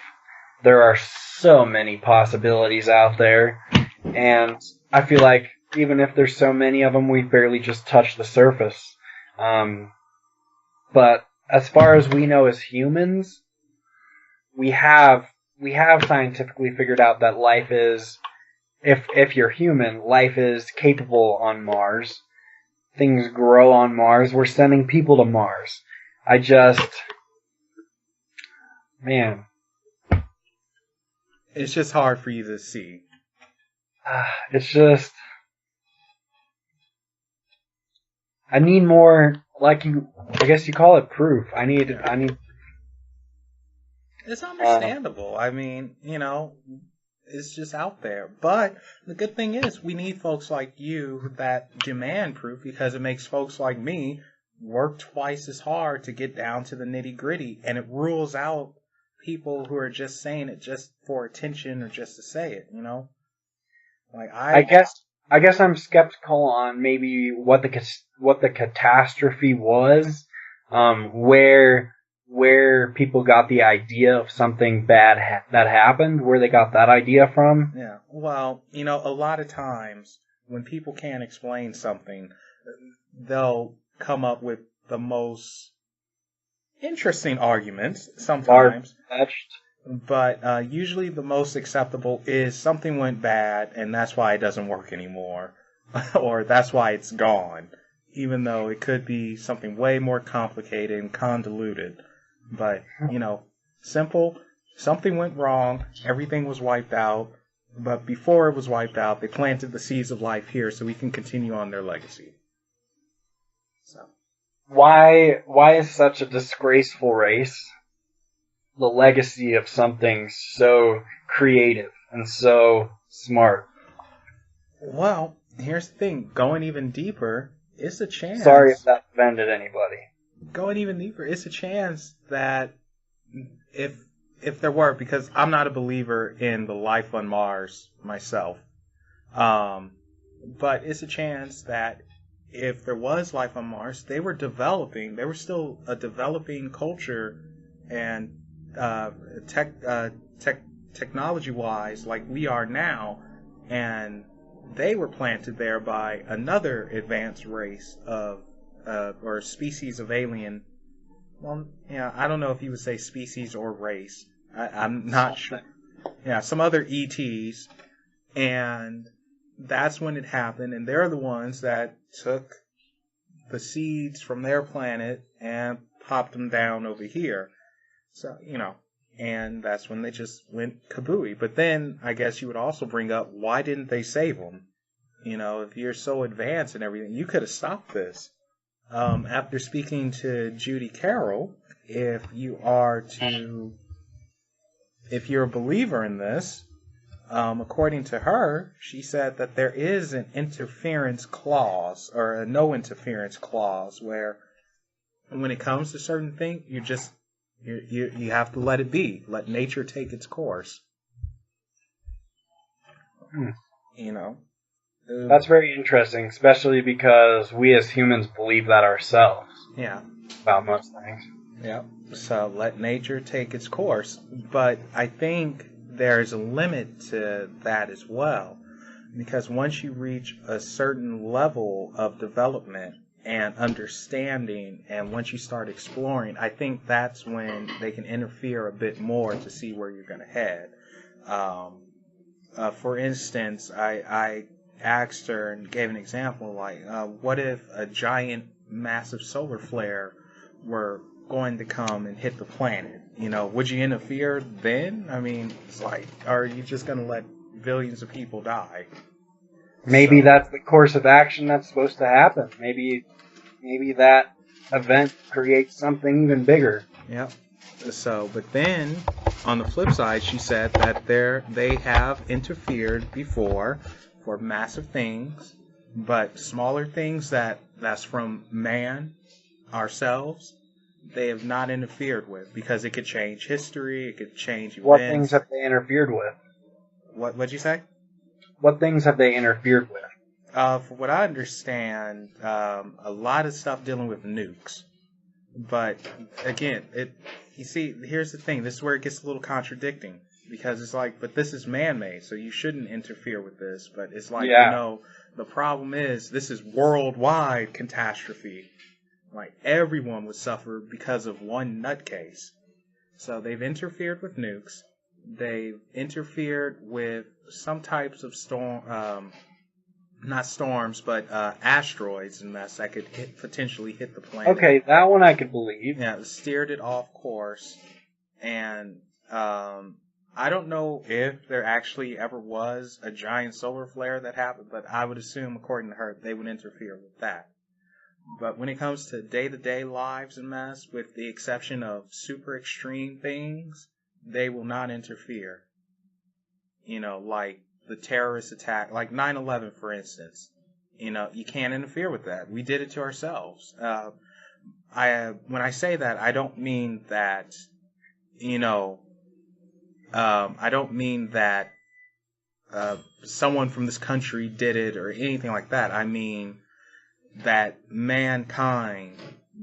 There are so many possibilities out there, and I feel like even if there's so many of them, we've barely just touched the surface. But as far as we know as humans, we have scientifically figured out that life is, if you're human, life is capable on Mars. Things grow on Mars. We're sending people to Mars. Man. It's just hard for you to see. It's just, I need more, I guess you call it proof. I need. It's understandable. It's just out there. But the good thing is we need folks like you that demand proof, because it makes folks like me work twice as hard to get down to the nitty gritty, and it rules out people who are just saying it just for attention or just to say it, I guess I'm skeptical on maybe what the catastrophe was, where people got the idea of something bad that happened, where they got that idea from. Yeah. Well, a lot of times when people can't explain something, they'll come up with the most interesting arguments sometimes. But usually the most acceptable is something went bad and that's why it doesn't work anymore. Or that's why it's gone. Even though it could be something way more complicated and convoluted. But, simple, something went wrong, everything was wiped out, but before it was wiped out, they planted the seeds of life here so we can continue on their legacy. So, why is such a disgraceful race the legacy of something so creative and so smart? Well, here's the thing, going even deeper, it's a chance. Sorry if that offended anybody. Going even deeper, it's a chance that if there were, because I'm not a believer in the life on Mars myself, but it's a chance that if there was life on Mars, they were still a developing culture and technology-wise like we are now, and they were planted there by another advanced race of or species of alien. Well, yeah, I don't know if you would say species or race. I'm not sure. Yeah, some other ETs, and that's when it happened. And they're the ones that took the seeds from their planet and popped them down over here. So, and that's when they just went kabooey. But then I guess you would also bring up, why didn't they save them? If you're so advanced and everything, you could have stopped this. After speaking to Judy Carroll, if you're a believer in this, according to her, she said that there is an interference clause or a no interference clause where when it comes to certain things, you have to let it be, let nature take its course. That's very interesting, especially because we as humans believe that ourselves. Yeah. About most things. Yeah. So let nature take its course. But I think there's a limit to that as well. Because once you reach a certain level of development and understanding, and once you start exploring, I think that's when they can interfere a bit more to see where you're going to head. For instance, I asked her and gave an example, like, what if a giant, massive solar flare were going to come and hit the planet? Would you interfere then? I mean, it's like, are you just going to let billions of people die? Maybe that's the course of action that's supposed to happen. Maybe that event creates something even bigger. Yep. So, but then on the flip side, she said that they have interfered before for massive things, but smaller things that's from man, ourselves, they have not interfered with because it could change history, it could change events. What things have they interfered with? What'd you say? What things have they interfered with? For what I understand, a lot of stuff dealing with nukes. But again, you see, here's the thing. This is where it gets a little contradicting because it's like, but this is man-made, so you shouldn't interfere with this. But it's like, the problem is this is worldwide catastrophe. Like everyone would suffer because of one nutcase. So they've interfered with nukes. They've interfered with some types of storm. Not storms, but asteroids and that could potentially hit the planet. Okay, that one I could believe. Yeah, steered it off course. And I don't know if there actually ever was a giant solar flare that happened, but I would assume, according to her, they would interfere with that. But when it comes to day-to-day lives and mess, with the exception of super extreme things, they will not interfere. Like the terrorist attack, like 9/11, for instance. You can't interfere with that. We did it to ourselves. When I say that, I don't mean that, I don't mean that someone from this country did it or anything like that. I mean that mankind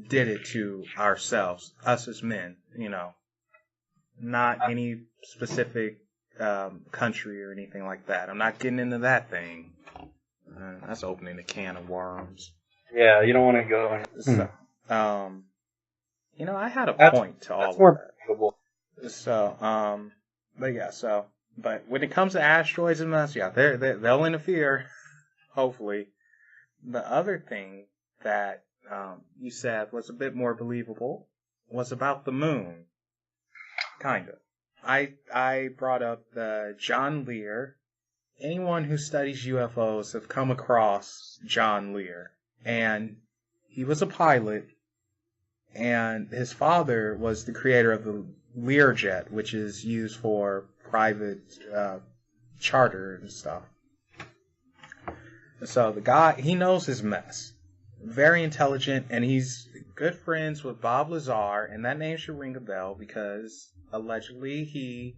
did it to ourselves, us as men, not any specific country or anything like that. I'm not getting into that thing. That's opening a can of worms. Yeah, you don't want to go in. So, I had a point to all of that. So, but when it comes to asteroids and us, they'll interfere, hopefully. The other thing that you said was a bit more believable was about the moon. Kind of. I brought up the John Lear. Anyone who studies UFOs have come across John Lear. And he was a pilot. And his father was the creator of the Learjet, which is used for private charter and stuff. So the guy, he knows his mess. Very intelligent, and he's good friends with Bob Lazar, and that name should ring a bell because allegedly he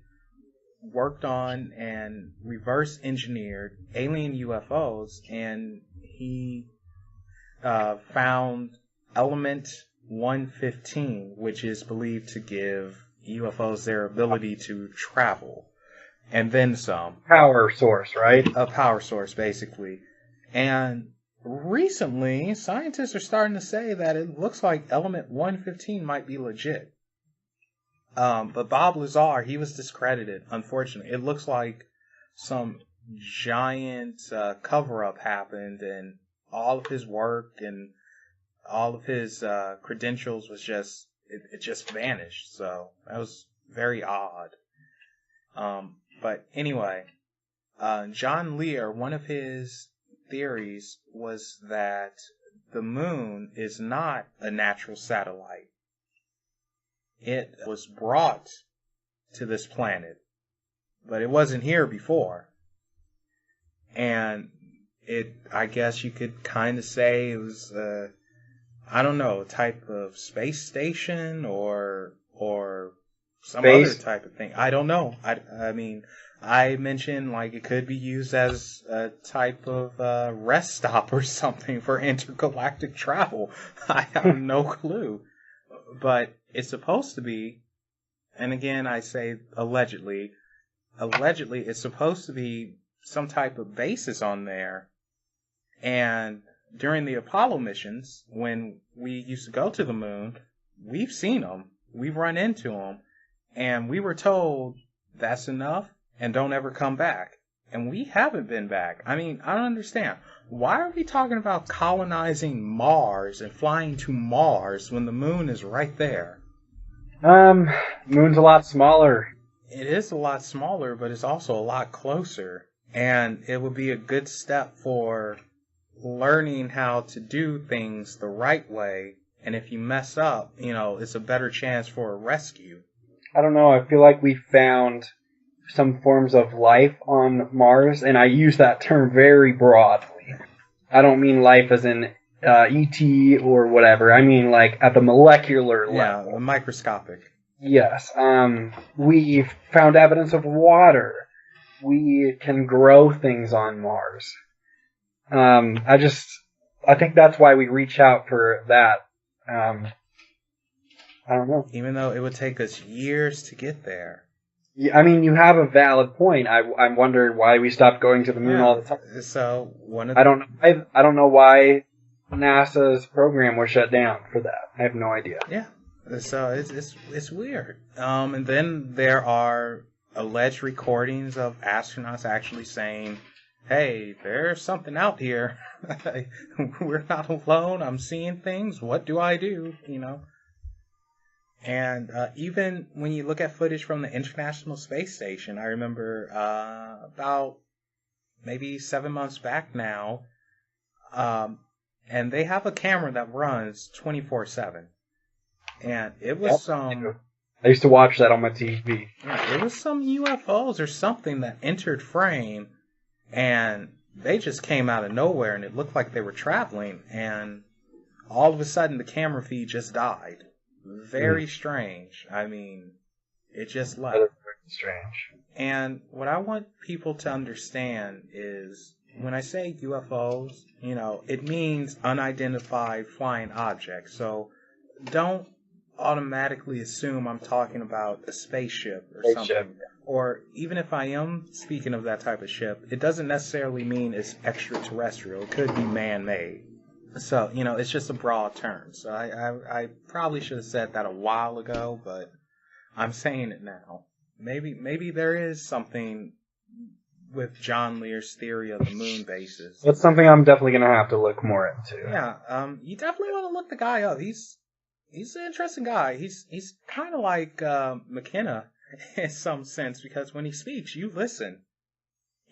worked on and reverse engineered alien UFOs, and he found element 115, which is believed to give UFOs their ability to travel, and then some. Power source, right? A power source, basically. And recently, scientists are starting to say that it looks like element 115 might be legit. But Bob Lazar, he was discredited, unfortunately. It looks like some giant cover-up happened, and all of his work and all of his credentials was just, it just vanished. So that was very odd. But anyway, John Lear, one of his theories was that the moon is not a natural satellite. It was brought to this planet, but it wasn't here before. And I guess you could kind of say it was, I don't know, a type of space station or some other type of thing. I don't know. I mean, I mentioned like it could be used as a type of rest stop or something for intergalactic travel. I have no clue. But it's supposed to be, and again I say allegedly it's supposed to be some type of basis on there. And during the Apollo missions, when we used to go to the moon, we've seen them. We've run into them. And we were told that's enough and don't ever come back. And we haven't been back. I mean, I don't understand. Why are we talking about colonizing Mars and flying to Mars when the moon is right there? Moon's a lot smaller. It is a lot smaller, but it's also a lot closer. And it would be a good step for learning how to do things the right way And if you mess up, it's a better chance for a rescue. I don't know. I feel like we found some forms of life on Mars, and I use that term very broadly. I don't mean life as in ET or whatever. I mean like at the molecular level. Yeah, microscopic. Yes. We've found evidence of water. We can grow things on Mars. I think that's why we reach out for that. I don't know. Even though it would take us years to get there. Yeah, I mean, you have a valid point. I'm wondering why we stopped going to the moon all the time. So I don't know why NASA's program was shut down for that. I have no idea. Yeah. So it's weird. And then there are alleged recordings of astronauts actually saying, "Hey, there's something out here. We're not alone. I'm seeing things. What do I do?" And even when you look at footage from the International Space Station, I remember about maybe 7 months back now, and they have a camera that runs 24/7. And it was I used to watch that on my TV. Yeah, it was some UFOs or something that entered frame, and they just came out of nowhere, and it looked like they were traveling, and all of a sudden the camera feed just died. Very strange. I mean, it just left. Very strange. And what I want people to understand is when I say UFOs, it means unidentified flying objects. So don't automatically assume I'm talking about a spaceship or something. Or even if I am speaking of that type of ship, it doesn't necessarily mean it's extraterrestrial. It could be man-made. So, it's just a broad term. So I probably should have said that a while ago, but I'm saying it now. Maybe there is something with John Lear's theory of the moon bases. That's something I'm definitely going to have to look more into. Yeah, you definitely want to look the guy up. He's an interesting guy. He's kind of like McKenna in some sense, because when he speaks, you listen.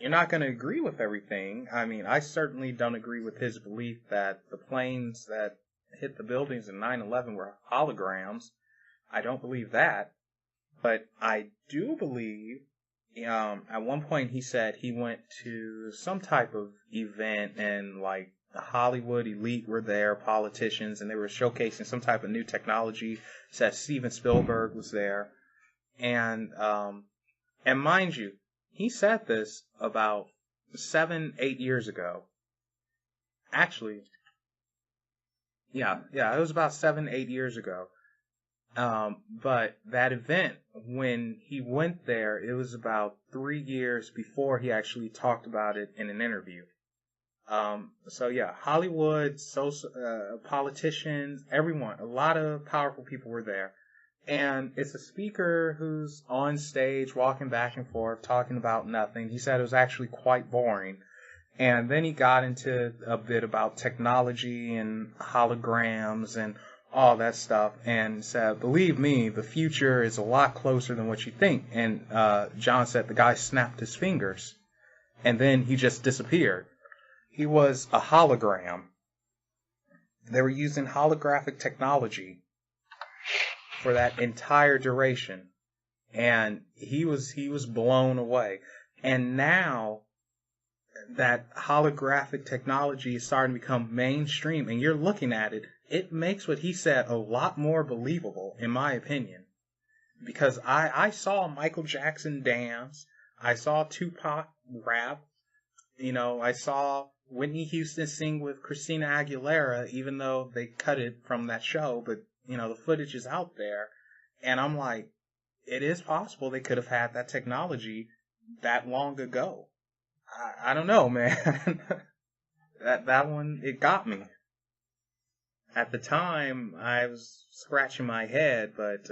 You're not going to agree with everything. I mean, I certainly don't agree with his belief that the planes that hit the buildings in 9/11 were holograms. I don't believe that. But I do believe, at one point he said he went to some type of event and like the Hollywood elite were there, politicians, and they were showcasing some type of new technology. He said Steven Spielberg was there. And mind you, he said this about 7-8 years ago. Actually, yeah, it was about 7-8 years ago. But that event, when he went there, it was about 3 years before he actually talked about it in an interview. So yeah, Hollywood, politicians, everyone, a lot of powerful people were there. And it's a speaker who's on stage walking back and forth talking about nothing. He said it was actually quite boring. And then he got into a bit about technology and holograms and all that stuff and said, believe me, the future is a lot closer than what you think. And John said the guy snapped his fingers and then he just disappeared. He was a hologram. They were using holographic technology for that entire duration, and he was blown away. And now that holographic technology is starting to become mainstream, and you're looking at it, it makes what he said a lot more believable, in my opinion. Because I saw Michael Jackson dance, I saw Tupac rap, I saw Whitney Houston sing with Christina Aguilera, even though they cut it from that show, but the footage is out there, and I'm like, it is possible they could have had that technology that long ago. I don't know, man. that one, it got me. At the time, I was scratching my head, but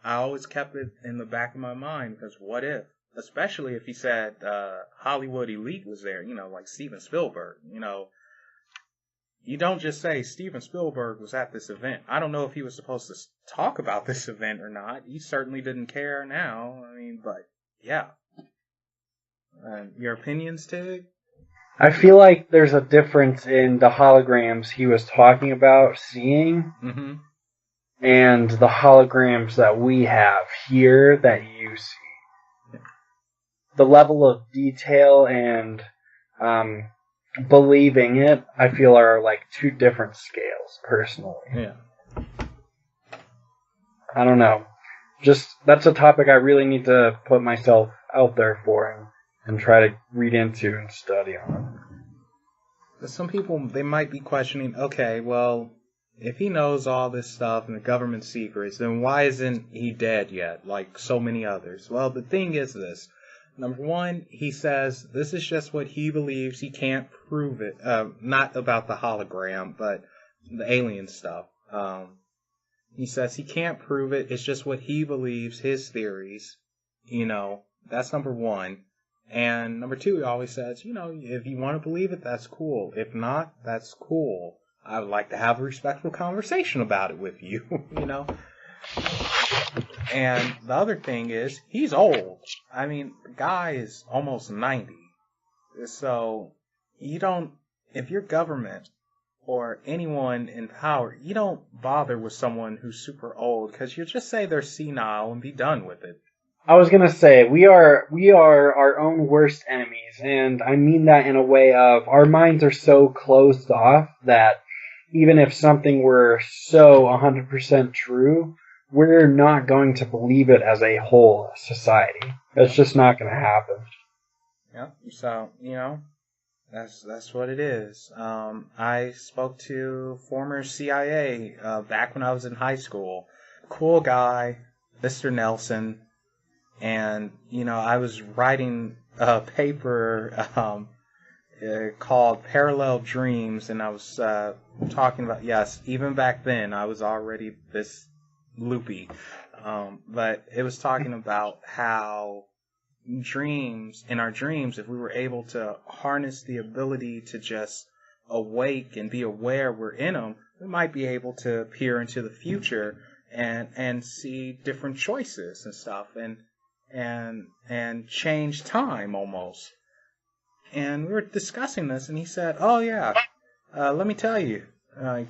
I always kept it in the back of my mind, because what if? Especially if he said Hollywood elite was there, like Steven Spielberg, You don't just say Steven Spielberg was at this event. I don't know if he was supposed to talk about this event or not. He certainly didn't care now. I mean, but yeah. Your opinions, Tig? I feel like there's a difference in the holograms he was talking about seeing Mm-hmm. and the holograms that we have here that you see. The level of detail and believing it, I feel, are like two different scales, personally. Yeah. I don't know. Just, that's a topic I really need to put myself out there for and try to read into and study on. Some people, they might be questioning, okay, well, if he knows all this stuff and the government secrets, then why isn't he dead yet, like so many others? Well, the thing is this. Number one, he says this is just what he believes. He can't prove it. Not about the hologram, but the alien stuff. He says he can't prove it. It's just what he believes, his theories. That's number one. And number two, he always says, if you want to believe it, that's cool. If not, that's cool. I would like to have a respectful conversation about it with you, And the other thing is, he's old. I mean, the guy is almost 90. So, if your government or anyone in power, you don't bother with someone who's super old because you just say they're senile and be done with it. I was gonna say, we are our own worst enemies, and I mean that in a way of our minds are so closed off that even if something were so 100% true, we're not going to believe it as a whole society. That's just not going to happen. Yeah, so, that's what it is. I spoke to former CIA back when I was in high school. Cool guy, Mr. Nelson. And, I was writing a paper called Parallel Dreams, and I was talking about, yes, even back then I was already this loopy. But it was talking about how in our dreams, if we were able to harness the ability to just awake and be aware we're in them, we might be able to peer into the future and see different choices and stuff and change time almost. And we were discussing this, and he said, "Oh yeah, let me tell you,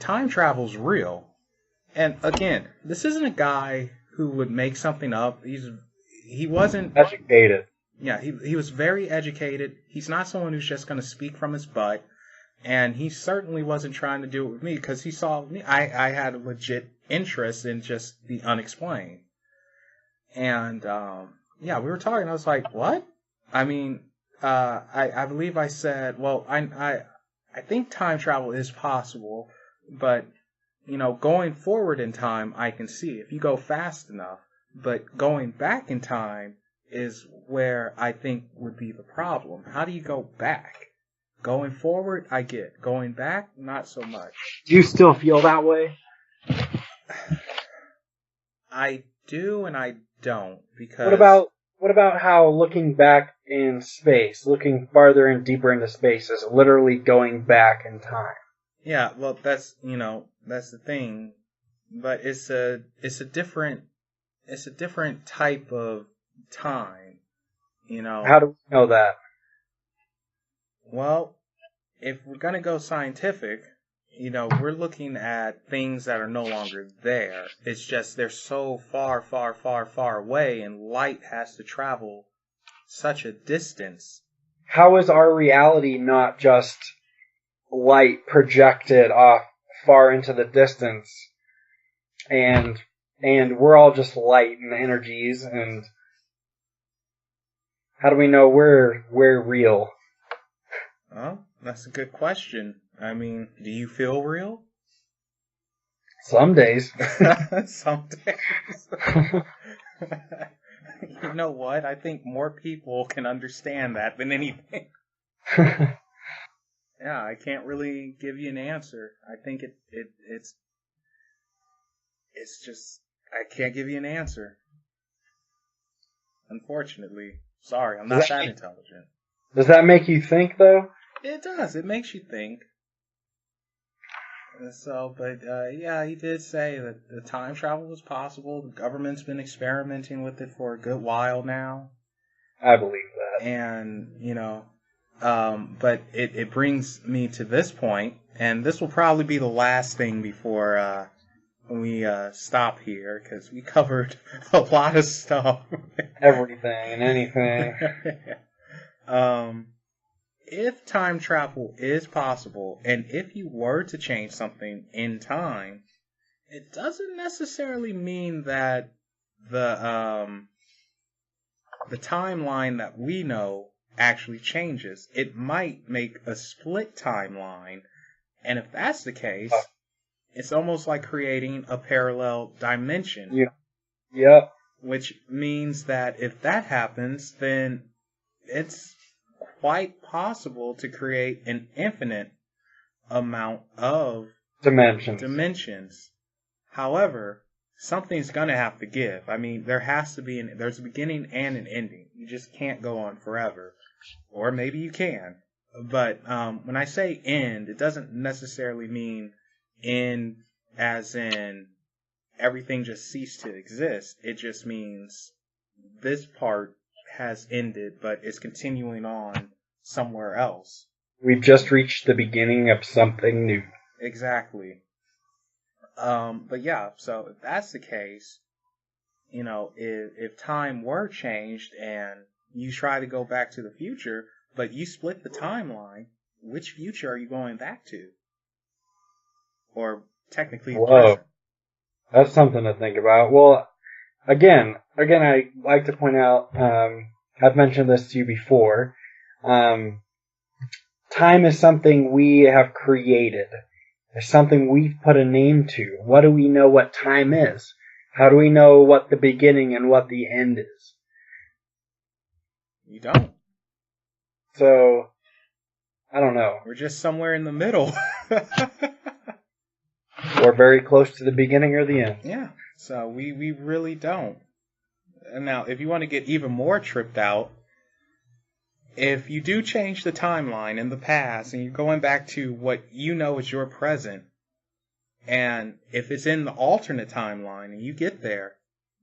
time travel's real." And again, this isn't a guy who would make something up. He wasn't educated. Yeah, he was very educated. He's not someone who's just going to speak from his butt, and he certainly wasn't trying to do it with me because he saw me. I had a legit interest in just the unexplained, and yeah, we were talking. I was like, "What?" I mean, I believe I said, "Well, I think time travel is possible, but going forward in time, I can see if you go fast enough. But going back in time is where I think would be the problem. How do you go back? Going forward, I get. Going back, not so much." Do you still feel that way? I do and I don't, because what about how looking back in space, looking farther and deeper into space, is literally going back in time? Yeah, well, that's the thing, but it's a different type of time, How do we know that? Well, if we're gonna go scientific, we're looking at things that are no longer there. It's just they're so far, far, far, far away, and light has to travel such a distance. How is our reality not just light projected off far into the distance, and we're all just light and energies, and how do we know we're real? Well, that's a good question. I mean, do you feel real? Some days. Some days. You know what? I think more people can understand that than anything. Yeah, I can't really give you an answer. I think it's just I can't give you an answer. Unfortunately. Sorry, I'm not that intelligent. Does that make you think, though? It does. It makes you think. So, but yeah, he did say that the time travel was possible. The government's been experimenting with it for a good while now. I believe that. And, But it brings me to this point, and this will probably be the last thing before we stop here, because we covered a lot of stuff. Everything and anything. If time travel is possible, and if you were to change something in time, it doesn't necessarily mean that the timeline that we know actually changes. It might make a split timeline, and if that's the case, it's almost like creating a parallel dimension. Yeah. Yep. Which means that if that happens, then it's quite possible to create an infinite amount of dimensions. However, something's going to have to give. I mean, there has to be there's a beginning and an ending. You just can't go on forever. Or maybe you can. But when I say end, it doesn't necessarily mean end as in everything just ceased to exist. It just means this part has ended, but it's continuing on somewhere else. We've just reached the beginning of something new. Exactly. But yeah, so if that's the case, you know, if time were changed and you try to go back to the future, but you split the timeline, which future are you going back to? Or technically the present? That's something to think about. Well, again, I like to point out, I've mentioned this to you before, time is something we have created. It's something we've put a name to. What do we know what time is? How do we know what the beginning and what the end is? You don't. So, I don't know. We're just somewhere in the middle. Or very close to the beginning or the end. Yeah, so we really don't. Now, if you want to get even more tripped out, if you do change the timeline in the past and you're going back to what you know is your present, and if it's in the alternate timeline and you get there,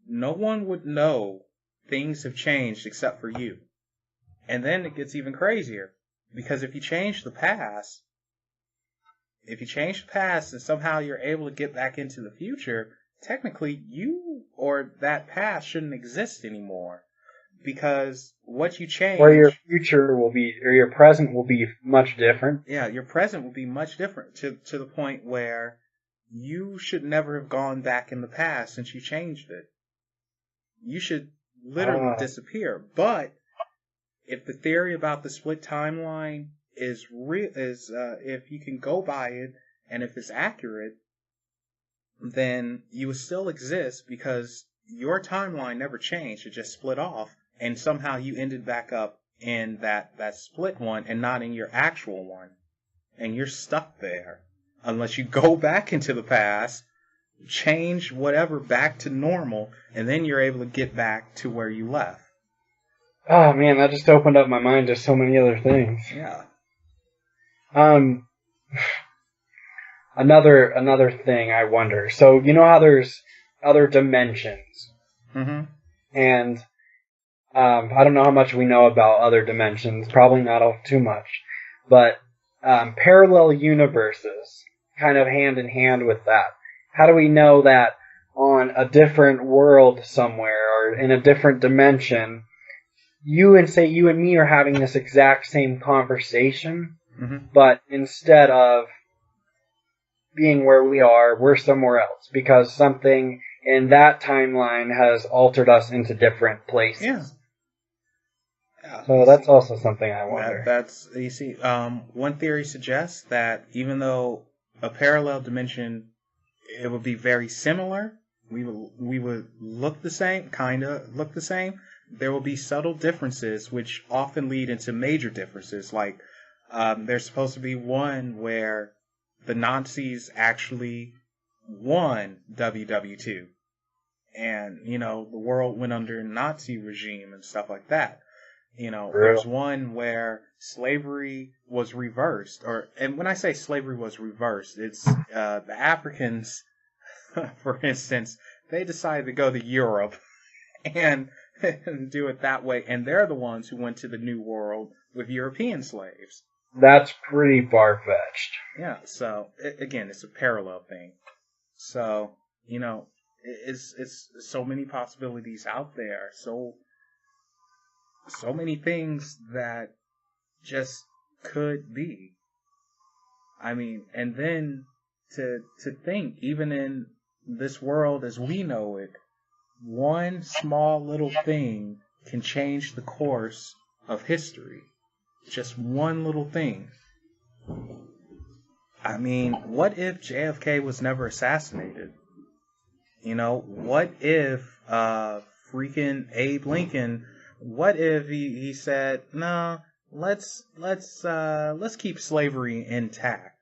no one would know things have changed except for you. And then it gets even crazier, because if you change the past and somehow you're able to get back into the future, technically you or that past shouldn't exist anymore. Because what you change... Or your future will be, or your present will be much different. Yeah, your present will be much different to the point where you should never have gone back in the past since you changed it. You should literally disappear. But if the theory about the split timeline is real, if you can go by it, and if it's accurate, then you would still exist because your timeline never changed. It just split off, and somehow you ended back up in that split one and not in your actual one. And you're stuck there unless you go back into the past, change whatever back to normal, and then you're able to get back to where you left. Oh man, that just opened up my mind to so many other things. Yeah. Another thing I wonder. So you know how there's other dimensions, and I don't know how much we know about other dimensions. Probably not too much, but parallel universes, kind of hand in hand with that. How do we know that on a different world somewhere or in a different dimension, you and me are having this exact same conversation, but instead of being where we are, we're somewhere else because something in that timeline has altered us into different places. Yeah. So that's also something I wonder. You see, one theory suggests that even though a parallel dimension, it would be very similar, we would look the same, look the same, there will be subtle differences which often lead into major differences. Like, there's supposed to be one where the Nazis actually won WW2. And, you know, the world went under a Nazi regime and stuff like that. You know, there's one where slavery was reversed. And when I say slavery was reversed, it's the Africans, for instance, they decided to go to Europe and do it that way. And they're the ones who went to the New World with European slaves. That's pretty far-fetched. Yeah, so again, it's a parallel thing. So, it's so many possibilities out there. So many things that just could be. I mean, and then to think, even in this world as we know it, one small little thing can change the course of history. Just one little thing. I mean, what if JFK was never assassinated? What if freaking Abe Lincoln? What if he said, "No, let's keep slavery intact"?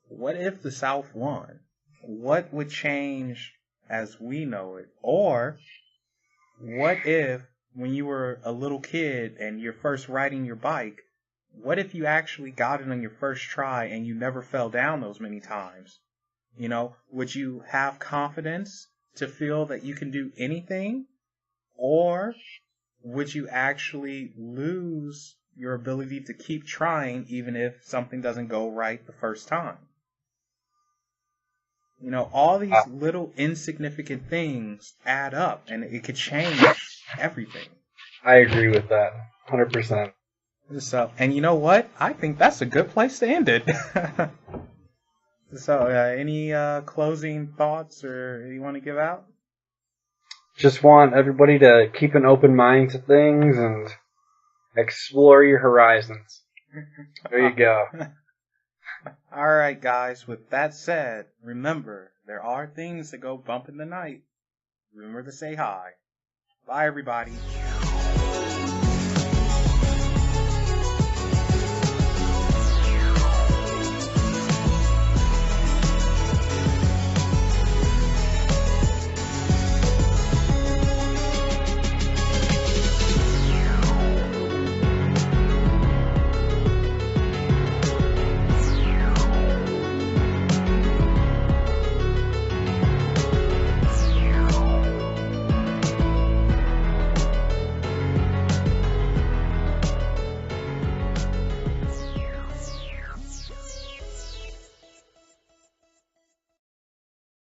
What if the South won? What would change as we know it? Or what if, when you were a little kid and you're first riding your bike, what if you actually got it on your first try and you never fell down those many times? Would you have confidence to feel that you can do anything? Or would you actually lose your ability to keep trying even if something doesn't go right the first time? All these little insignificant things add up, and it could change everything. I agree with that, 100%. So, and you know what? I think that's a good place to end it. So, any closing thoughts or you want to give out? Just want everybody to keep an open mind to things and explore your horizons. There you go. All right, guys. With that said, remember, there are things that go bump in the night. Remember to say hi. Bye, everybody.